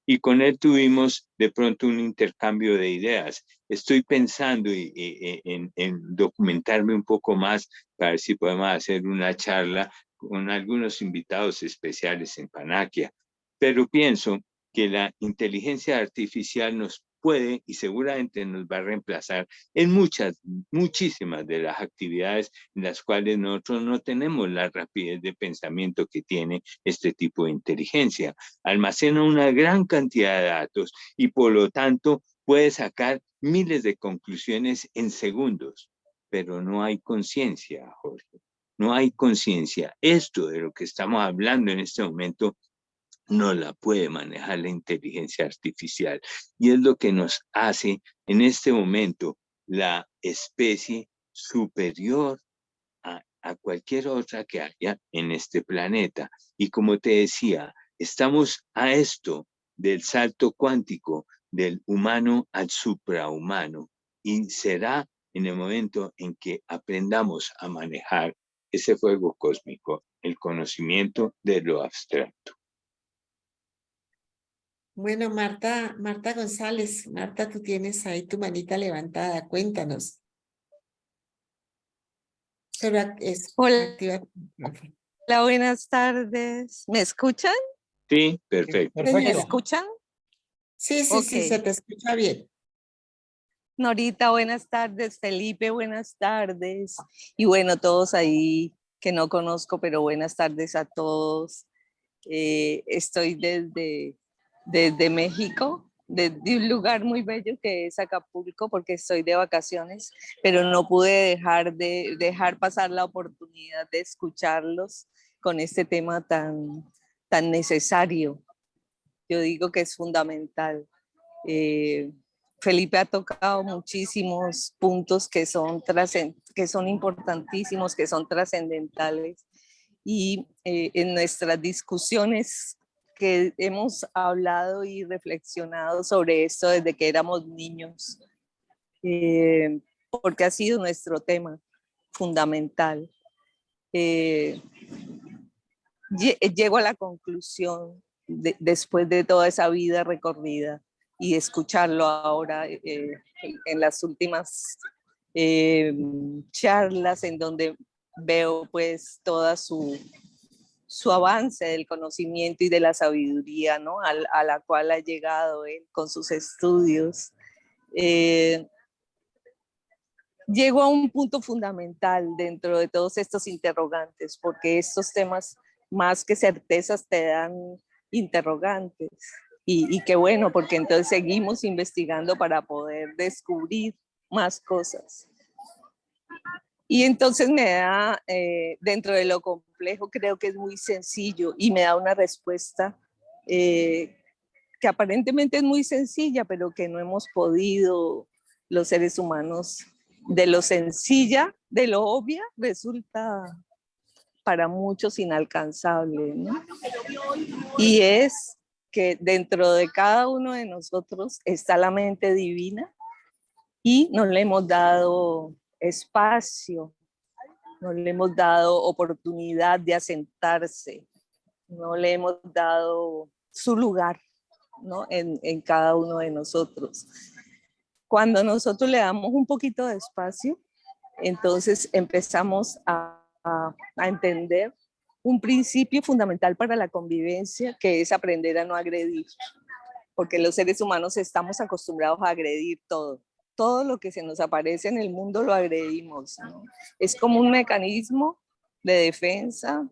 Y con él tuvimos de pronto un intercambio de ideas. Estoy pensando en documentarme un poco más para ver si podemos hacer una charla con algunos invitados especiales en Panaquia. Pero pienso que la inteligencia artificial nos puede y seguramente nos va a reemplazar en muchísimas de las actividades en las cuales nosotros no tenemos la rapidez de pensamiento que tiene este tipo de inteligencia. Almacena una gran cantidad de datos y por lo tanto puede sacar miles de conclusiones en segundos, pero no hay conciencia, Jorge. No hay conciencia. Esto de lo que estamos hablando en este momento no la puede manejar la inteligencia artificial. Y es lo que nos hace en este momento la especie superior a cualquier otra que haya en este planeta. Y como te decía, estamos a esto del salto cuántico, del humano al suprahumano, y será en el momento en que aprendamos a manejar ese fuego cósmico, el conocimiento de lo abstracto. Bueno, Marta González, Marta, tú tienes ahí tu manita levantada, cuéntanos. Pero Hola, activa. buenas tardes. ¿Me escuchan? Sí, perfecto. ¿Me Perfecto. escuchan? Sí, sí, sí, se Ok. te escucha bien. Norita, buenas tardes. Felipe, buenas tardes. Y bueno, todos ahí que no conozco, pero buenas tardes a todos. Estoy desde México, desde un lugar muy bello que es Acapulco, porque estoy de vacaciones, pero no pude dejar pasar la oportunidad de escucharlos con este tema tan necesario. Yo digo que es fundamental. Felipe ha tocado muchísimos puntos que son importantísimos, que son trascendentales. Y en nuestras discusiones que hemos hablado y reflexionado sobre esto desde que éramos niños, porque ha sido nuestro tema fundamental. Llego a la conclusión, después de toda esa vida recorrida y escucharlo ahora en las últimas charlas en donde veo pues toda su avance del conocimiento y de la sabiduría, ¿no? A la cual ha llegado él con sus estudios. Llego a un punto fundamental dentro de todos estos interrogantes, porque estos temas, más que certezas, te dan interrogantes. Y qué bueno, porque entonces seguimos investigando para poder descubrir más cosas. Y entonces me da, dentro de lo complejo, creo que es muy sencillo y me da una respuesta que aparentemente es muy sencilla, pero que no hemos podido los seres humanos. De lo sencilla, de lo obvia, resulta para muchos inalcanzable, ¿no? Y es que dentro de cada uno de nosotros está la mente divina y no le hemos dado espacio, no le hemos dado oportunidad de asentarse, no le hemos dado su lugar, ¿no? En cada uno de nosotros. Cuando nosotros le damos un poquito de espacio, entonces empezamos a entender un principio fundamental para la convivencia, que es aprender a no agredir, porque los seres humanos estamos acostumbrados a agredir todo. Todo lo que se nos aparece en el mundo lo agredimos, ¿no? Es como un mecanismo de defensa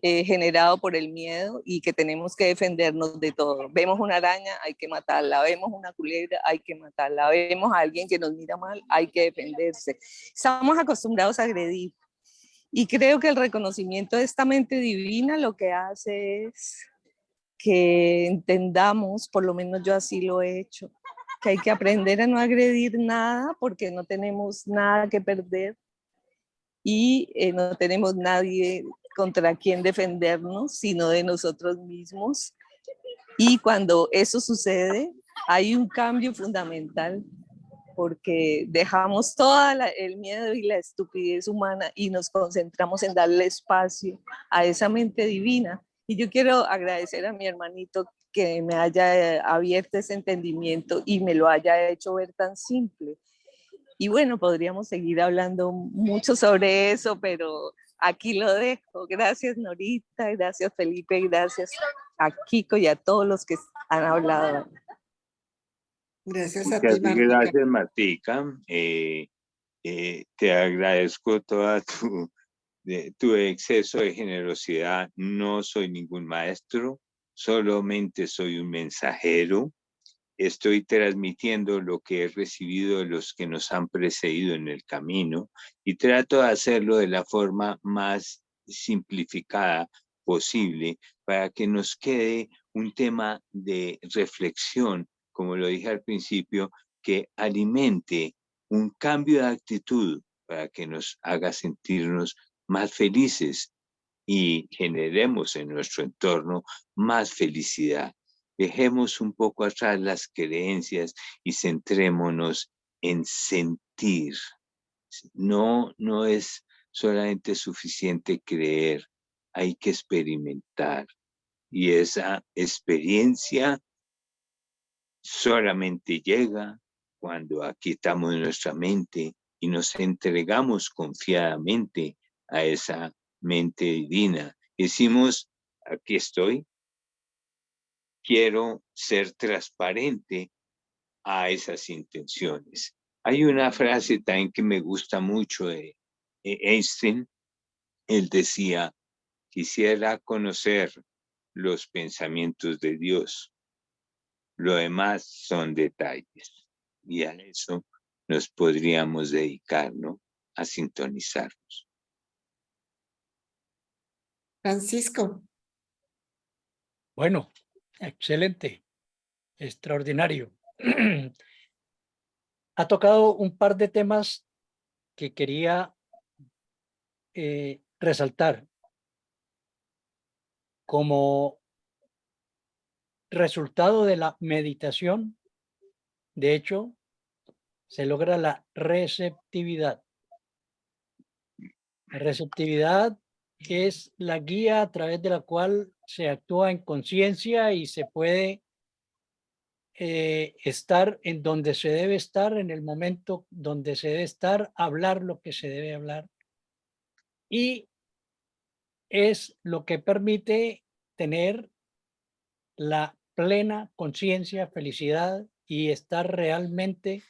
generado por el miedo y que tenemos que defendernos de todo. Vemos una araña, hay que matarla. Vemos una culebra, hay que matarla. Vemos a alguien que nos mira mal, hay que defenderse. Estamos acostumbrados a agredir. Y creo que el reconocimiento de esta mente divina lo que hace es que entendamos, por lo menos yo así lo he hecho, que hay que aprender a no agredir nada porque no tenemos nada que perder y no tenemos nadie contra quien defendernos, sino de nosotros mismos. Y cuando eso sucede, hay un cambio fundamental, porque dejamos todo el miedo y la estupidez humana y nos concentramos en darle espacio a esa mente divina. Y yo quiero agradecer a mi hermanito que me haya abierto ese entendimiento y me lo haya hecho ver tan simple. Y bueno, podríamos seguir hablando mucho sobre eso, pero aquí lo dejo. Gracias, Norita, gracias, Felipe, gracias a Kiko y a todos los que han hablado. Gracias a Muchas ti, Martica. gracias, Martica. Te agradezco toda tu exceso de generosidad. No soy ningún maestro, solamente soy un mensajero. Estoy transmitiendo lo que he recibido de los que nos han precedido en el camino y trato de hacerlo de la forma más simplificada posible para que nos quede un tema de reflexión, como lo dije al principio, que alimente un cambio de actitud para que nos haga sentirnos más felices y generemos en nuestro entorno más felicidad. Dejemos un poco atrás las creencias y centrémonos en sentir. No es solamente suficiente creer, hay que experimentar. Y esa experiencia solamente llega cuando aquietamos nuestra mente y nos entregamos confiadamente a esa mente divina. Decimos, aquí estoy, quiero ser transparente a esas intenciones. Hay una frase también que me gusta mucho de Einstein. Él decía, quisiera conocer los pensamientos de Dios. Lo demás son detalles. Y a eso nos podríamos dedicar, ¿no? A sintonizarnos. Francisco, Bueno, excelente, extraordinario. Ha tocado un par de temas que quería resaltar como resultado de la meditación. De hecho, se logra la receptividad. La receptividad es la guía a través de la cual se actúa en conciencia y se puede estar en donde se debe estar, en el momento donde se debe estar, hablar lo que se debe hablar. Y es lo que permite tener la plena conciencia, felicidad y estar realmente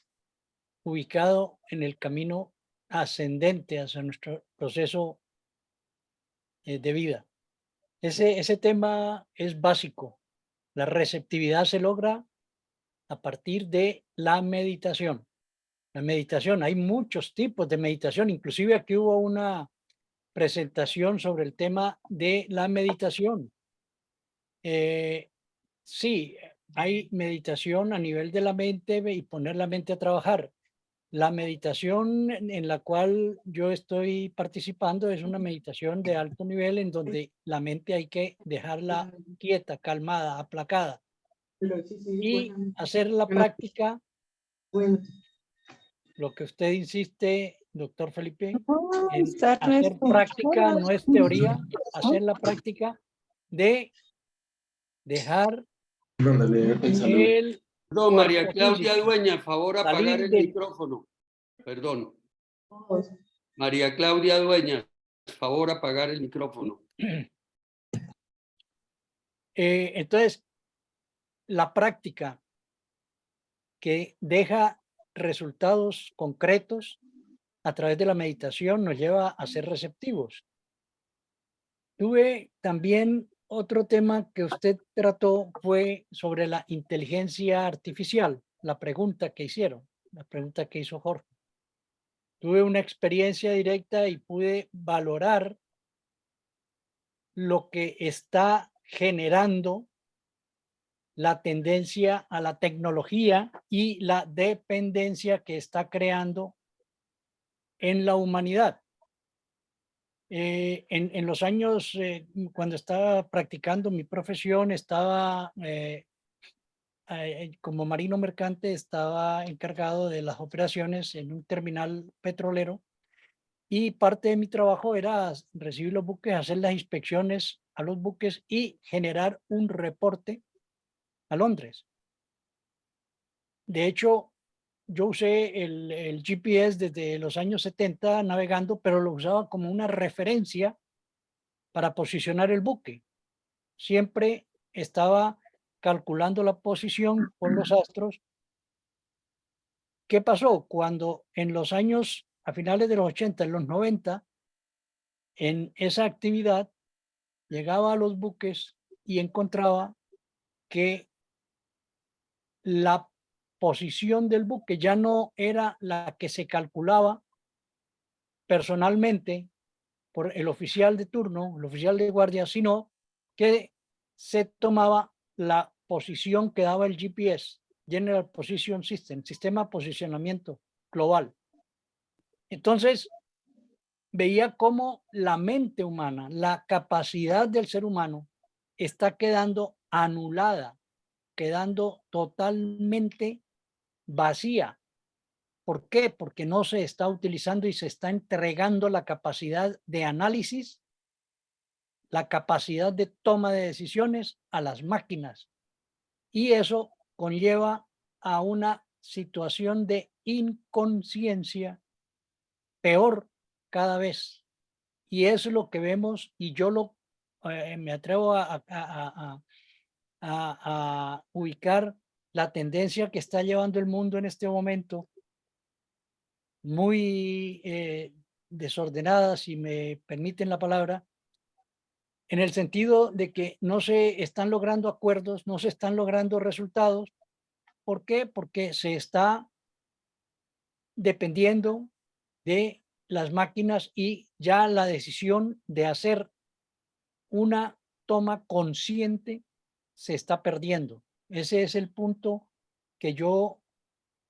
ubicado en el camino ascendente hacia nuestro proceso de vida. Ese tema es básico. La receptividad se logra a partir de la meditación. La meditación, hay muchos tipos de meditación, inclusive aquí hubo una presentación sobre el tema de la meditación. Sí, hay meditación a nivel de la mente y poner la mente a trabajar. La meditación en la cual yo estoy participando es una meditación de alto nivel en donde la mente hay que dejarla quieta, calmada, aplacada y hacer la práctica, lo que usted insiste, doctor Felipe, en hacer práctica, no es teoría, hacer la práctica de dejar el No, María cuerpo Claudia físico, Dueña, favor apagar salir el del... micrófono. Perdón. María Claudia Dueña, favor apagar el micrófono. Entonces, la práctica que deja resultados concretos a través de la meditación nos lleva a ser receptivos. Tuve también otro tema que usted trató fue sobre la inteligencia artificial, la pregunta que hicieron, la pregunta que hizo Jorge. Tuve una experiencia directa y pude valorar lo que está generando la tendencia a la tecnología y la dependencia que está creando en la humanidad. En los años, cuando estaba practicando mi profesión, estaba como marino mercante, estaba encargado de las operaciones en un terminal petrolero y parte de mi trabajo era recibir los buques, hacer las inspecciones a los buques y generar un reporte a Londres. De hecho, yo usé el GPS desde los años 70 navegando, pero lo usaba como una referencia para posicionar el buque. Siempre estaba calculando la posición con los astros. ¿Qué pasó? Cuando en los años, a finales de los 80, en los 90, en esa actividad, llegaba a los buques y encontraba que la posición del buque ya no era la que se calculaba personalmente por el oficial de turno, el oficial de guardia, sino que se tomaba la posición que daba el GPS, General Position System, sistema de posicionamiento global. Entonces, veía cómo la mente humana, la capacidad del ser humano está quedando anulada, quedando totalmente vacía. ¿Por qué? Porque no se está utilizando y se está entregando la capacidad de análisis, la capacidad de toma de decisiones a las máquinas. Y eso conlleva a una situación de inconsciencia peor cada vez. Y eso es lo que vemos y yo me atrevo a ubicar la tendencia que está llevando el mundo en este momento, muy desordenada, si me permiten la palabra, en el sentido de que no se están logrando acuerdos, no se están logrando resultados. ¿Por qué? Porque se está dependiendo de las máquinas y ya la decisión de hacer una toma consciente se está perdiendo. Ese es el punto que yo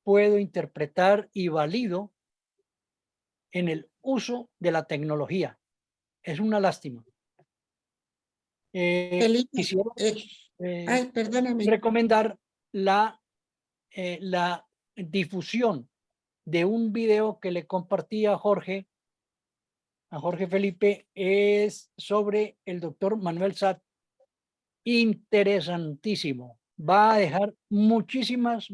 puedo interpretar y valido en el uso de la tecnología. Es una lástima. Felipe, Quisiera ay, perdóname. recomendar la difusión de un video que le compartí a Jorge Felipe, es sobre el doctor Manuel Sat. Interesantísimo. Va a dejar muchísimas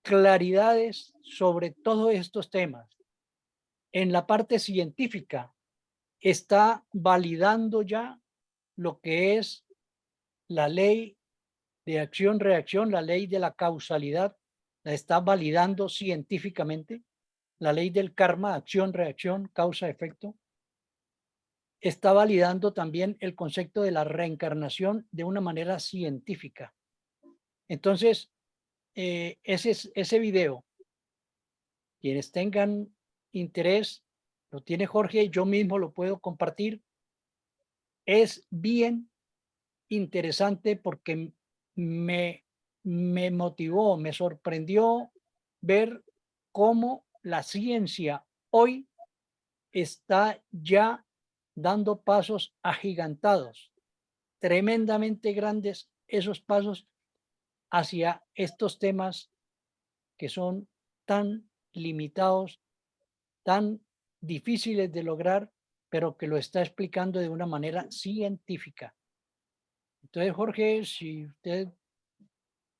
claridades sobre todos estos temas. En la parte científica está validando ya lo que es la ley de acción-reacción, la ley de la causalidad, la está validando científicamente. La ley del karma, acción-reacción, causa-efecto. Está validando también el concepto de la reencarnación de una manera científica. Entonces, ese video, quienes tengan interés, lo tiene Jorge, yo mismo lo puedo compartir. Es bien interesante porque me motivó, me sorprendió ver cómo la ciencia hoy está ya dando pasos agigantados, tremendamente grandes esos pasos hacia estos temas que son tan limitados, tan difíciles de lograr, pero que lo está explicando de una manera científica. Entonces, Jorge, si usted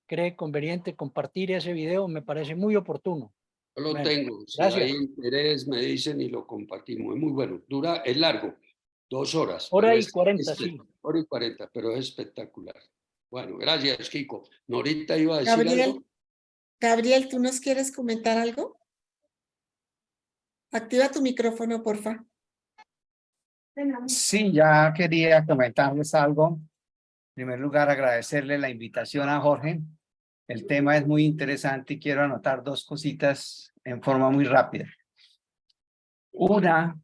cree conveniente compartir ese video, me parece muy oportuno. Yo lo Bueno, tengo. Si gracias. hay interés, me dicen y lo compartimos. Es muy bueno. Es largo, 2 horas. Hora Pero y 40, sí. hora y 40, pero es espectacular. Bueno, gracias, Kiko. Norita iba a decir algo. Gabriel, ¿tú nos quieres comentar algo? Activa tu micrófono, porfa. Sí, ya quería comentarles algo. En primer lugar, agradecerle la invitación a Jorge. El tema es muy interesante y quiero anotar 2 cositas en forma muy rápida. Una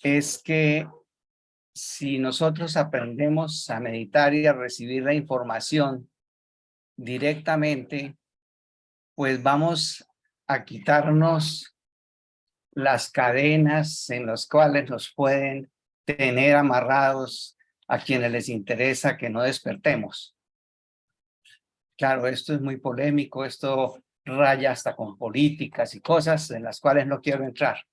es que si nosotros aprendemos a meditar y a recibir la información directamente, pues vamos a quitarnos las cadenas en las cuales nos pueden tener amarrados a quienes les interesa que no despertemos. Claro, esto es muy polémico, esto raya hasta con políticas y cosas en las cuales no quiero entrar.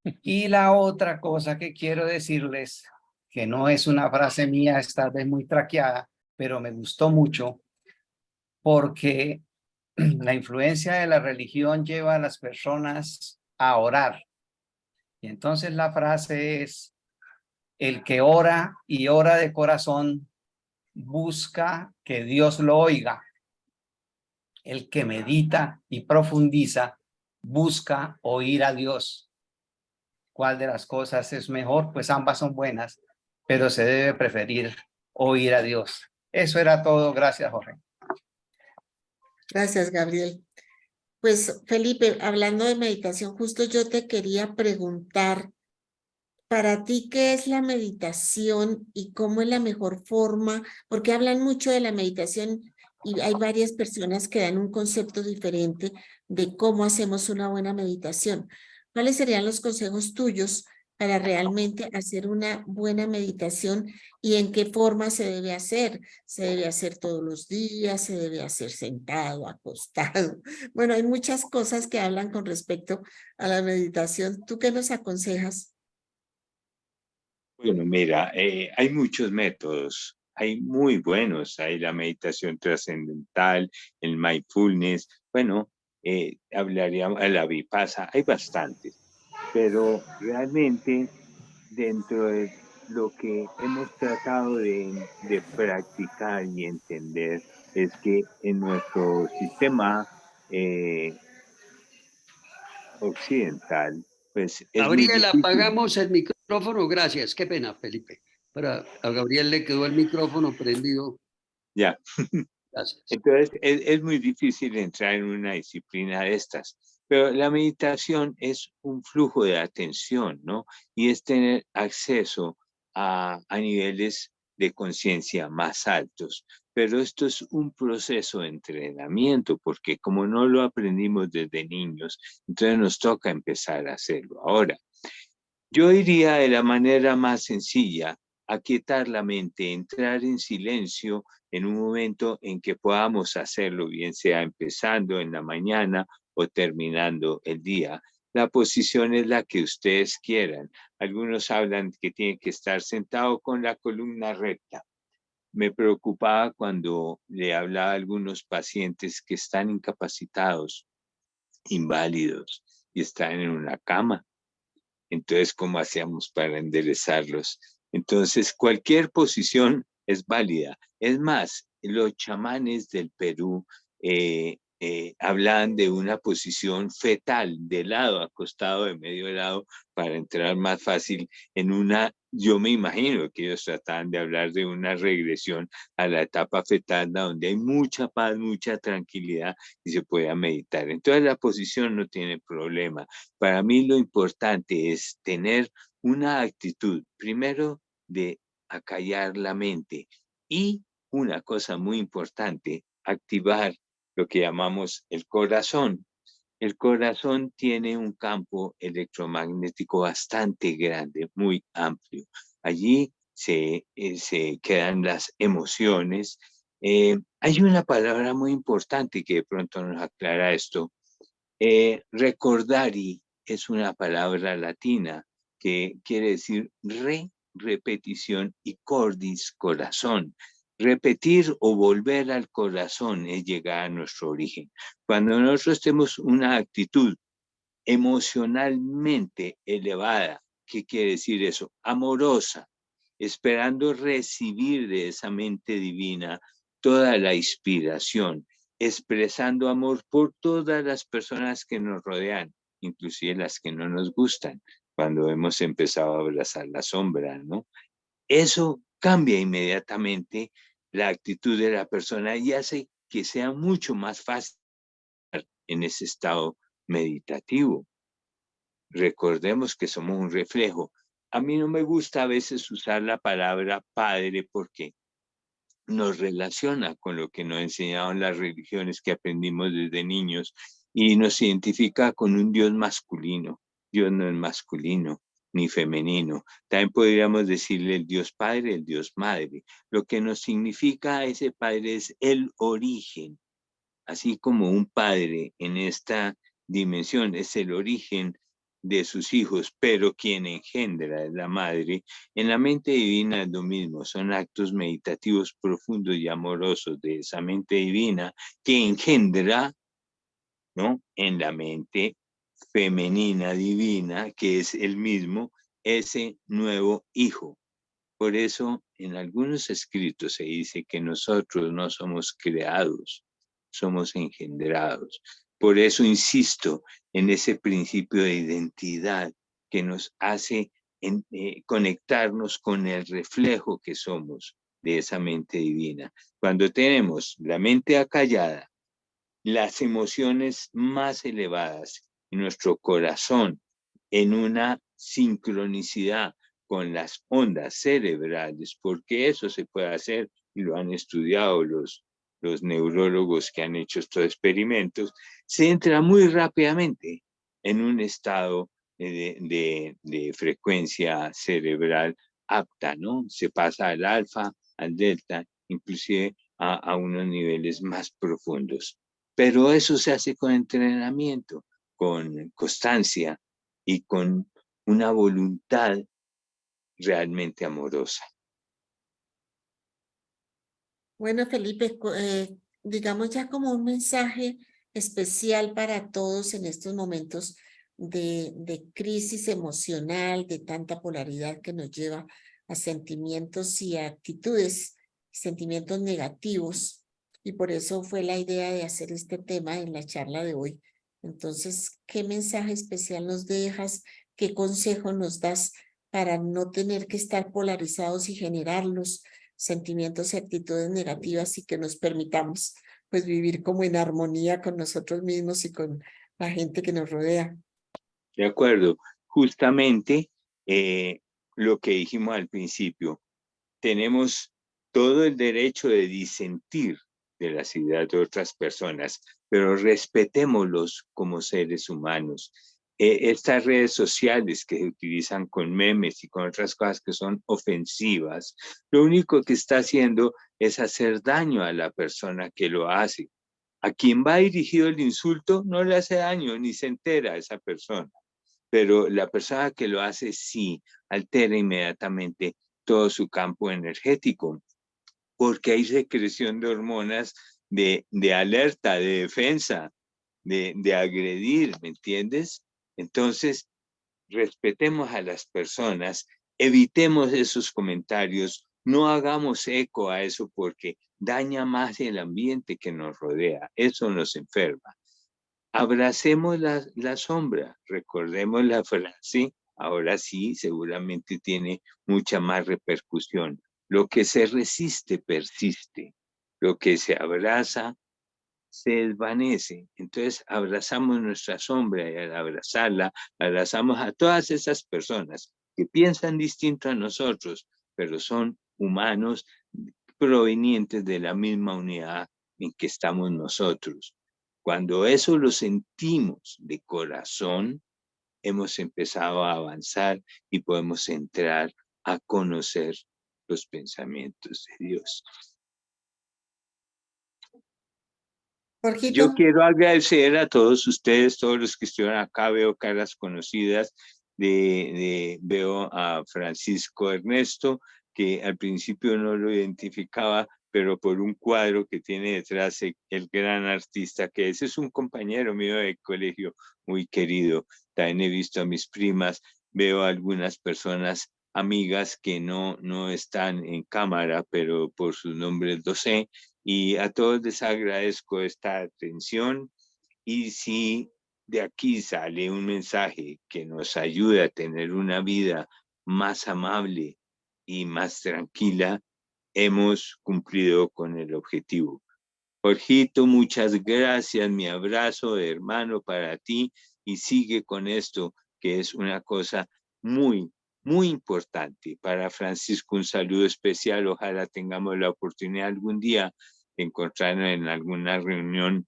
Y la otra cosa que quiero decirles, que no es una frase mía, es tal vez muy traqueada, pero me gustó mucho, porque la influencia de la religión lleva a las personas a orar. Y entonces la frase es: el que ora y ora de corazón busca que Dios lo oiga. El que medita y profundiza busca oír a Dios. ¿Cuál de las cosas es mejor? Pues ambas son buenas, pero se debe preferir oír a Dios. Eso era todo. Gracias, Jorge. Gracias, Gabriel. Pues, Felipe, hablando de meditación, justo yo te quería preguntar, para ti, ¿qué es la meditación y cómo es la mejor forma? Porque hablan mucho de la meditación y hay varias personas que dan un concepto diferente de cómo hacemos una buena meditación. ¿cuáles serían los consejos tuyos para realmente hacer una buena meditación y en qué forma se debe hacer? ¿Se debe hacer todos los días? ¿Se debe hacer sentado, acostado? Bueno, hay muchas cosas que hablan con respecto a la meditación. ¿Tú qué nos aconsejas? Bueno, mira, hay muchos métodos, hay muy buenos, hay la meditación trascendental, el mindfulness, bueno, hablaríamos de la vipassana, hay bastantes, pero realmente dentro de lo que hemos tratado de practicar y entender es que en nuestro sistema occidental, pues es muy Gabriel, difícil. apagamos el micrófono, gracias. Qué pena, Felipe. Pero a Gabriel le quedó el micrófono prendido. Ya. Gracias. Entonces, es muy difícil entrar en una disciplina de estas, pero la meditación es un flujo de atención, ¿no? Y es tener acceso a niveles de conciencia más altos. Pero esto es un proceso de entrenamiento, porque como no lo aprendimos desde niños, entonces nos toca empezar a hacerlo. Ahora, yo iría de la manera más sencilla, aquietar la mente, entrar en silencio en un momento en que podamos hacerlo, bien sea empezando en la mañana o terminando el día. La posición es la que ustedes quieran. Algunos hablan que tienen que estar sentado con la columna recta. Me preocupaba cuando le hablaba a algunos pacientes que están incapacitados, inválidos y están en una cama. Entonces, ¿cómo hacíamos para enderezarlos? Entonces, cualquier posición es válida. Es más, los chamanes del Perú hablan de una posición fetal, de lado, acostado, de medio lado, para entrar más fácil en una, yo me imagino que ellos trataban de hablar de una regresión a la etapa fetal, donde hay mucha paz, mucha tranquilidad y se pueda meditar. Entonces, la posición no tiene problema. Para mí lo importante es tener una actitud, primero, de acallar la mente y una cosa muy importante, activar lo que llamamos el corazón. El corazón tiene un campo electromagnético bastante grande, muy amplio. Allí se quedan las emociones. Hay una palabra muy importante que de pronto nos aclara esto. Recordari es una palabra latina que quiere decir repetición y cordis, corazón. Repetir o volver al corazón es llegar a nuestro origen. Cuando nosotros tenemos una actitud emocionalmente elevada, ¿qué quiere decir eso? Amorosa, esperando recibir de esa mente divina toda la inspiración, expresando amor por todas las personas que nos rodean, inclusive las que no nos gustan, cuando hemos empezado a abrazar la sombra, ¿no? Eso cambia inmediatamente la actitud de la persona y hace que sea mucho más fácil en ese estado meditativo. Recordemos que somos un reflejo. A mí no me gusta a veces usar la palabra padre porque nos relaciona con lo que nos enseñaron las religiones que aprendimos desde niños y nos identifica con un Dios masculino. Dios no es masculino ni femenino. También podríamos decirle el Dios Padre, el Dios Madre. Lo que nos significa ese Padre es el origen. Así como un padre en esta dimensión es el origen de sus hijos, pero quien engendra es la madre, en la mente divina es lo mismo, son actos meditativos profundos y amorosos de esa mente divina que engendra, ¿no?, en la mente femenina divina, que es el mismo, ese nuevo hijo. Por eso, en algunos escritos se dice que nosotros no somos creados, somos engendrados. Por eso insisto en ese principio de identidad que nos hace conectarnos con el reflejo que somos de esa mente divina. Cuando tenemos la mente acallada, las emociones más elevadas y nuestro corazón en una sincronicidad con las ondas cerebrales, porque eso se puede hacer y lo han estudiado los neurólogos que han hecho estos experimentos, se entra muy rápidamente en un estado de frecuencia cerebral apta, ¿no? Se pasa al alfa, al delta, inclusive a unos niveles más profundos. Pero eso se hace con entrenamiento, con constancia y con una voluntad realmente amorosa. Bueno, Felipe, digamos ya como un mensaje especial para todos en estos momentos de crisis emocional, de tanta polaridad que nos lleva a sentimientos y a actitudes, sentimientos negativos. Y por eso fue la idea de hacer este tema en la charla de hoy. Entonces, ¿qué mensaje especial nos dejas? ¿Qué consejo nos das para no tener que estar polarizados y generarlos? Sentimientos y actitudes negativas y que nos permitamos pues vivir como en armonía con nosotros mismos y con la gente que nos rodea. De acuerdo, justamente lo que dijimos al principio, tenemos todo el derecho de disentir de las ideas de otras personas, pero respetémoslos como seres humanos. Estas redes sociales que se utilizan con memes y con otras cosas que son ofensivas, lo único que está haciendo es hacer daño a la persona que lo hace. A quien va dirigido el insulto no le hace daño ni se entera a esa persona, pero la persona que lo hace sí altera inmediatamente todo su campo energético, porque hay secreción de hormonas de alerta, de defensa, de agredir, ¿me entiendes? Entonces, respetemos a las personas, evitemos esos comentarios, no hagamos eco a eso porque daña más el ambiente que nos rodea, eso nos enferma. Abracemos la sombra, recordemos la frase, ahora sí, seguramente tiene mucha más repercusión. Lo que se resiste persiste, lo que se abraza se desvanece. Entonces abrazamos nuestra sombra y al abrazarla, abrazamos a todas esas personas que piensan distinto a nosotros, pero son humanos provenientes de la misma unidad en que estamos nosotros. Cuando eso lo sentimos de corazón, hemos empezado a avanzar y podemos entrar a conocer los pensamientos de Dios. Jorgito. Yo quiero agradecer a todos ustedes, todos los que estuvieron acá, veo caras conocidas, veo a Francisco Ernesto, que al principio no lo identificaba, pero por un cuadro que tiene detrás el gran artista que es un compañero mío de colegio muy querido. También he visto a mis primas, veo a algunas personas amigas que no están en cámara, pero por sus nombres lo sé, y a todos les agradezco esta atención, y si de aquí sale un mensaje que nos ayude a tener una vida más amable y más tranquila, hemos cumplido con el objetivo. Jorgito, muchas gracias, mi abrazo de hermano para ti, y sigue con esto, que es una cosa muy, muy importante. Para Francisco, un saludo especial, ojalá tengamos la oportunidad algún día de encontrarnos en alguna reunión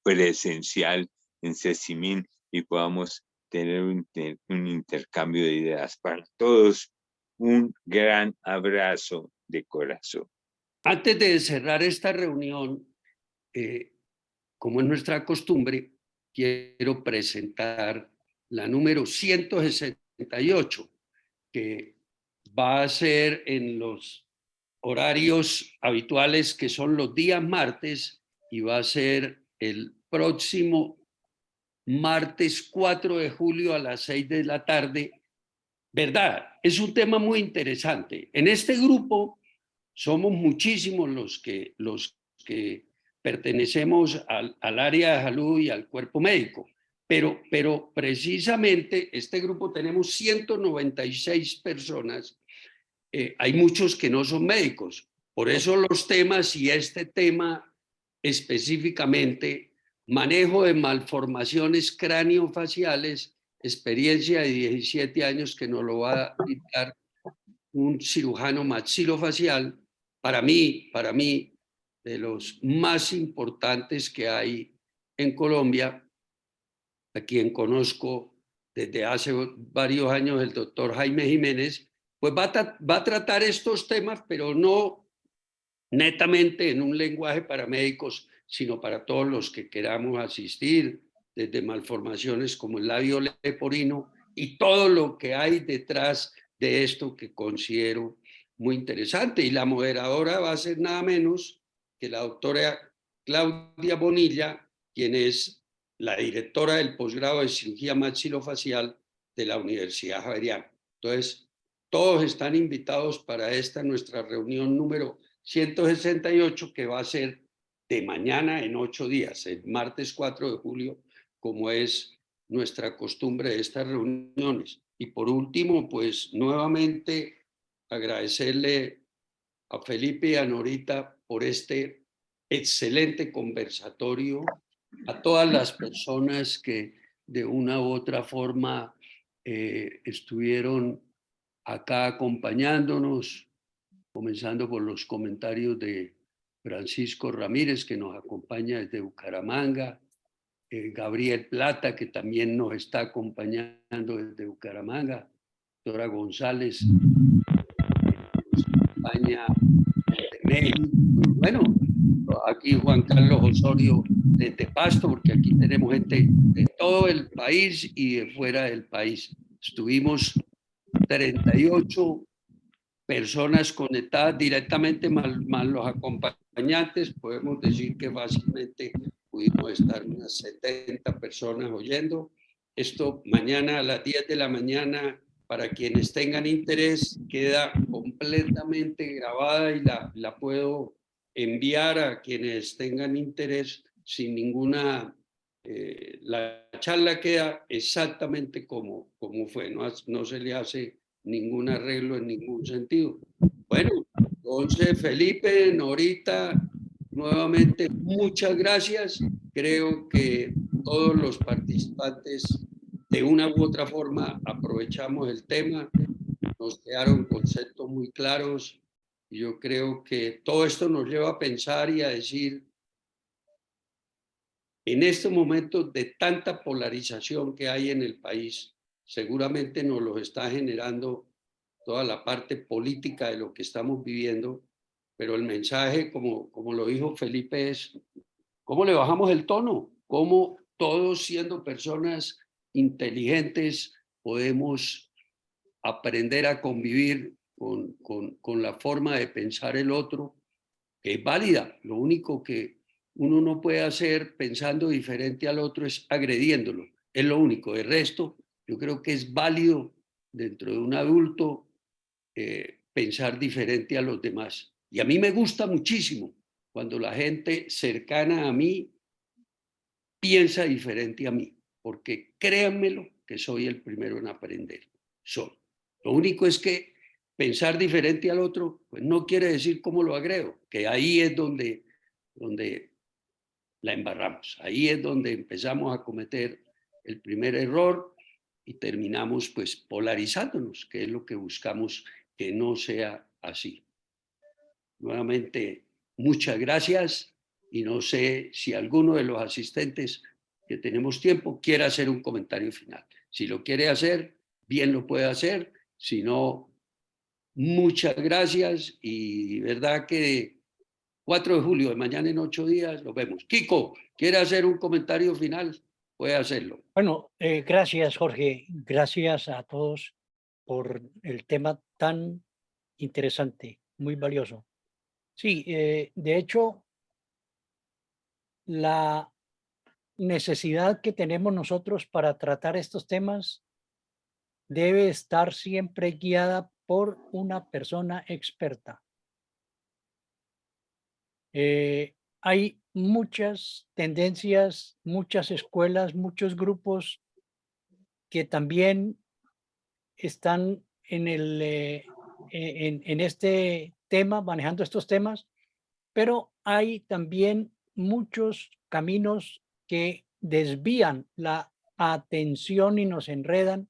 presencial en Cecimín y podamos tener un intercambio de ideas. Para todos, un gran abrazo de corazón. Antes de cerrar esta reunión, como es nuestra costumbre, quiero presentar la número 168, que va a ser en los horarios habituales, que son los días martes, y va a ser el próximo martes 4 de julio a las 6 de la tarde. ¿Verdad? Es un tema muy interesante. En este grupo somos muchísimos los que pertenecemos al área de salud y al cuerpo médico, pero precisamente este grupo tenemos 196 personas. Hay muchos que no son médicos, por eso los temas, y este tema específicamente, manejo de malformaciones craneofaciales, experiencia de 17 años que nos lo va a dar un cirujano maxilofacial, para mí, de los más importantes que hay en Colombia, a quien conozco desde hace varios años el doctor Jaime Jiménez, pues va a tratar estos temas, pero no netamente en un lenguaje para médicos, sino para todos los que queramos asistir, desde malformaciones como el labio leporino y todo lo que hay detrás de esto que considero muy interesante. Y la moderadora va a ser nada menos que la doctora Claudia Bonilla, quien es la directora del posgrado de cirugía maxilofacial de la Universidad Javeriana. Entonces, todos están invitados para esta nuestra reunión número 168, que va a ser de mañana en 8 días, el martes 4 de julio, como es nuestra costumbre de estas reuniones. Y por último, pues nuevamente agradecerle a Felipe y a Norita por este excelente conversatorio, a todas las personas que de una u otra forma estuvieron acá acompañándonos, comenzando por los comentarios de Francisco Ramírez, que nos acompaña desde Bucaramanga, Gabriel Plata, que también nos está acompañando desde Bucaramanga, doctora González, nos acompaña de México. Bueno, aquí Juan Carlos Osorio desde Pasto, porque aquí tenemos gente de todo el país y de fuera del país. Estuvimos 38 personas conectadas directamente, más los acompañantes. Podemos decir que fácilmente pudimos estar unas 70 personas oyendo. Esto mañana a las 10 de la mañana, para quienes tengan interés, queda completamente grabada y la puedo enviar a quienes tengan interés sin ninguna... la charla queda exactamente como fue, no se le hace ningún arreglo en ningún sentido. Bueno, entonces Felipe, Norita, nuevamente muchas gracias. Creo que todos los participantes de una u otra forma aprovechamos el tema, nos quedaron conceptos muy claros y yo creo que todo esto nos lleva a pensar y a decir, en estos momentos de tanta polarización que hay en el país, seguramente nos lo está generando toda la parte política de lo que estamos viviendo, pero el mensaje, como lo dijo Felipe, es cómo le bajamos el tono, cómo todos siendo personas inteligentes podemos aprender a convivir con la forma de pensar el otro, que es válida. Lo único que uno no puede hacer pensando diferente al otro es agrediéndolo. Es lo único. El resto, yo creo que es válido dentro de un adulto pensar diferente a los demás. Y a mí me gusta muchísimo cuando la gente cercana a mí piensa diferente a mí, porque créanmelo que soy el primero en aprender. Lo único es que pensar diferente al otro, pues no quiere decir cómo lo agrego, que ahí es donde la embarramos, ahí es donde empezamos a cometer el primer error y terminamos pues polarizándonos, que es lo que buscamos que no sea así. Nuevamente, muchas gracias y no sé si alguno de los asistentes que tenemos tiempo quiere hacer un comentario final. Si lo quiere hacer, bien lo puede hacer, si no, muchas gracias y verdad que 4 de julio, de mañana en 8 días, nos vemos. Kiko, ¿quiere hacer un comentario final? Puede hacerlo. Bueno, gracias Jorge, gracias a todos por el tema tan interesante, muy valioso. Sí, de hecho, la necesidad que tenemos nosotros para tratar estos temas debe estar siempre guiada por una persona experta. Hay muchas tendencias, muchas escuelas, muchos grupos que también están en este tema, manejando estos temas, pero hay también muchos caminos que desvían la atención y nos enredan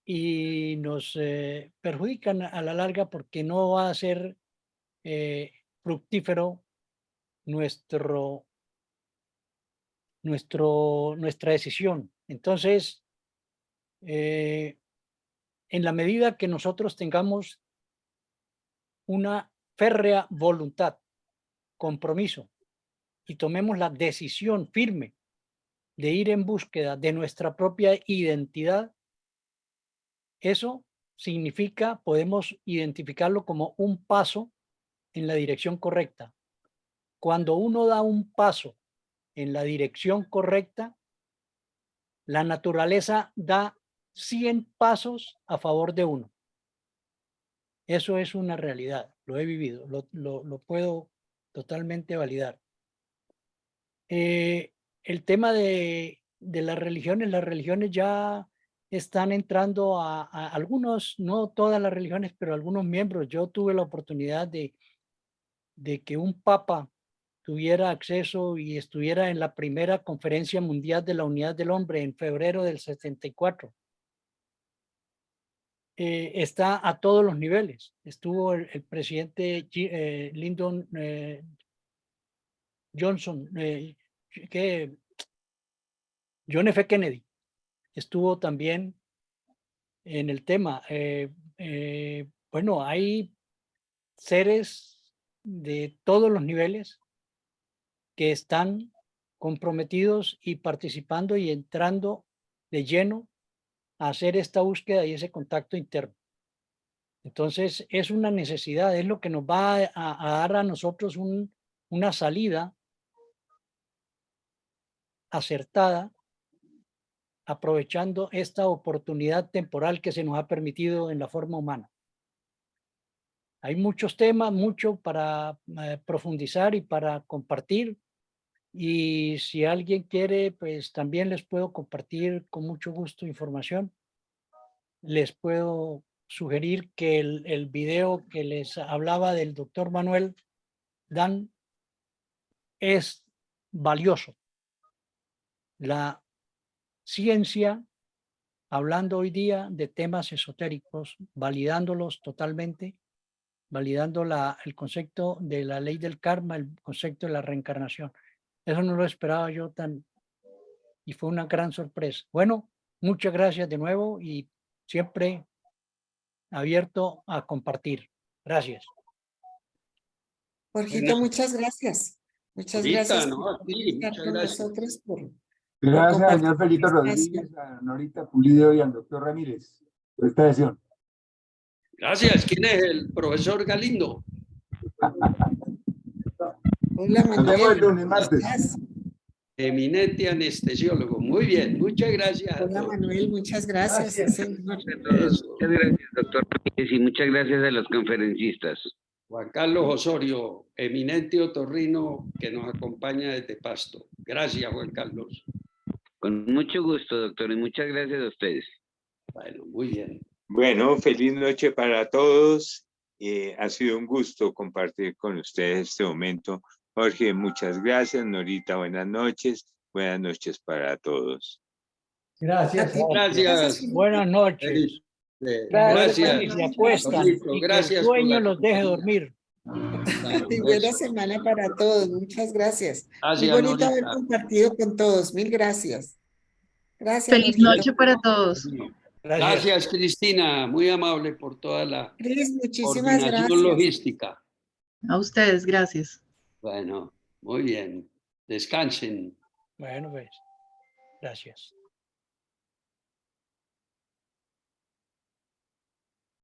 y nos perjudican a la larga porque no va a ser fructífero nuestra decisión. Entonces, En la medida que nosotros tengamos una férrea voluntad, compromiso, y tomemos la decisión firme de ir en búsqueda de nuestra propia identidad, eso significa, podemos identificarlo como un paso en la dirección correcta. Cuando uno da un paso en la dirección correcta, la naturaleza da 100 pasos a favor de uno. Eso es una realidad, lo he vivido, lo puedo totalmente validar. El tema de las religiones ya están entrando a algunos, no todas las religiones, pero algunos miembros. Yo tuve la oportunidad de que un papa tuviera acceso y estuviera en la primera conferencia mundial de la unidad del hombre en febrero del 74. Está a todos los niveles. Estuvo el presidente Lyndon Johnson, John F. Kennedy, estuvo también en el tema. Bueno, hay seres de todos los niveles que están comprometidos y participando y entrando de lleno a hacer esta búsqueda y ese contacto interno. Entonces, es una necesidad, es lo que nos va a dar a nosotros una salida acertada, aprovechando esta oportunidad temporal que se nos ha permitido en la forma humana. Hay muchos temas, mucho para profundizar y para compartir. Y si alguien quiere, pues también les puedo compartir con mucho gusto información. Les puedo sugerir que el video que les hablaba del doctor Manuel Dan es valioso. La ciencia, hablando hoy día de temas esotéricos, validándolos totalmente, validando el concepto de la ley del karma, el concepto de la reencarnación. Eso no lo esperaba yo y fue una gran sorpresa. Bueno, muchas gracias de nuevo y siempre abierto a compartir. Gracias. Jorgito, muchas gracias. Muchas gracias ¿no? por Sí, estar muchas con gracias. nosotros, por Gracias al compartir señor Felipe este Rodríguez, a Norita Pulido y al doctor Ramírez por esta sesión. Gracias. ¿Quién es el profesor Galindo? Hola, Nos vemos el Manuel. lunes, ¿Cómo martes. estás? Eminente anestesiólogo. Muy bien, muchas gracias. a Hola, todos. Manuel, muchas gracias. Sí, señor. Eso. Muchas gracias, doctor Ramírez, y muchas gracias a los conferencistas. Juan Carlos Osorio, eminente otorrino que nos acompaña desde Pasto. Gracias, Juan Carlos. Con mucho gusto, doctor, y muchas gracias a ustedes. Bueno, muy bien. Bueno, feliz noche para todos. Ha sido un gusto compartir con ustedes este momento. Jorge, muchas gracias. Norita, buenas noches. Buenas noches para todos. Gracias. Gracias. Buenas noches. Gracias. Y se acuestan Jorgito, y que el gracias por sueño la los deje compañía. dormir. Y buena semana para todos. Muchas gracias. Muy Gracias, bonito haber Norita. compartido con todos. Mil gracias. Gracias. Feliz Jorgito. noche para todos. Gracias, Cristina. Muy amable por toda la Cris, muchísimas coordinación gracias. logística. A ustedes, gracias. Bueno, muy bien. Descansen. Bueno, pues, gracias.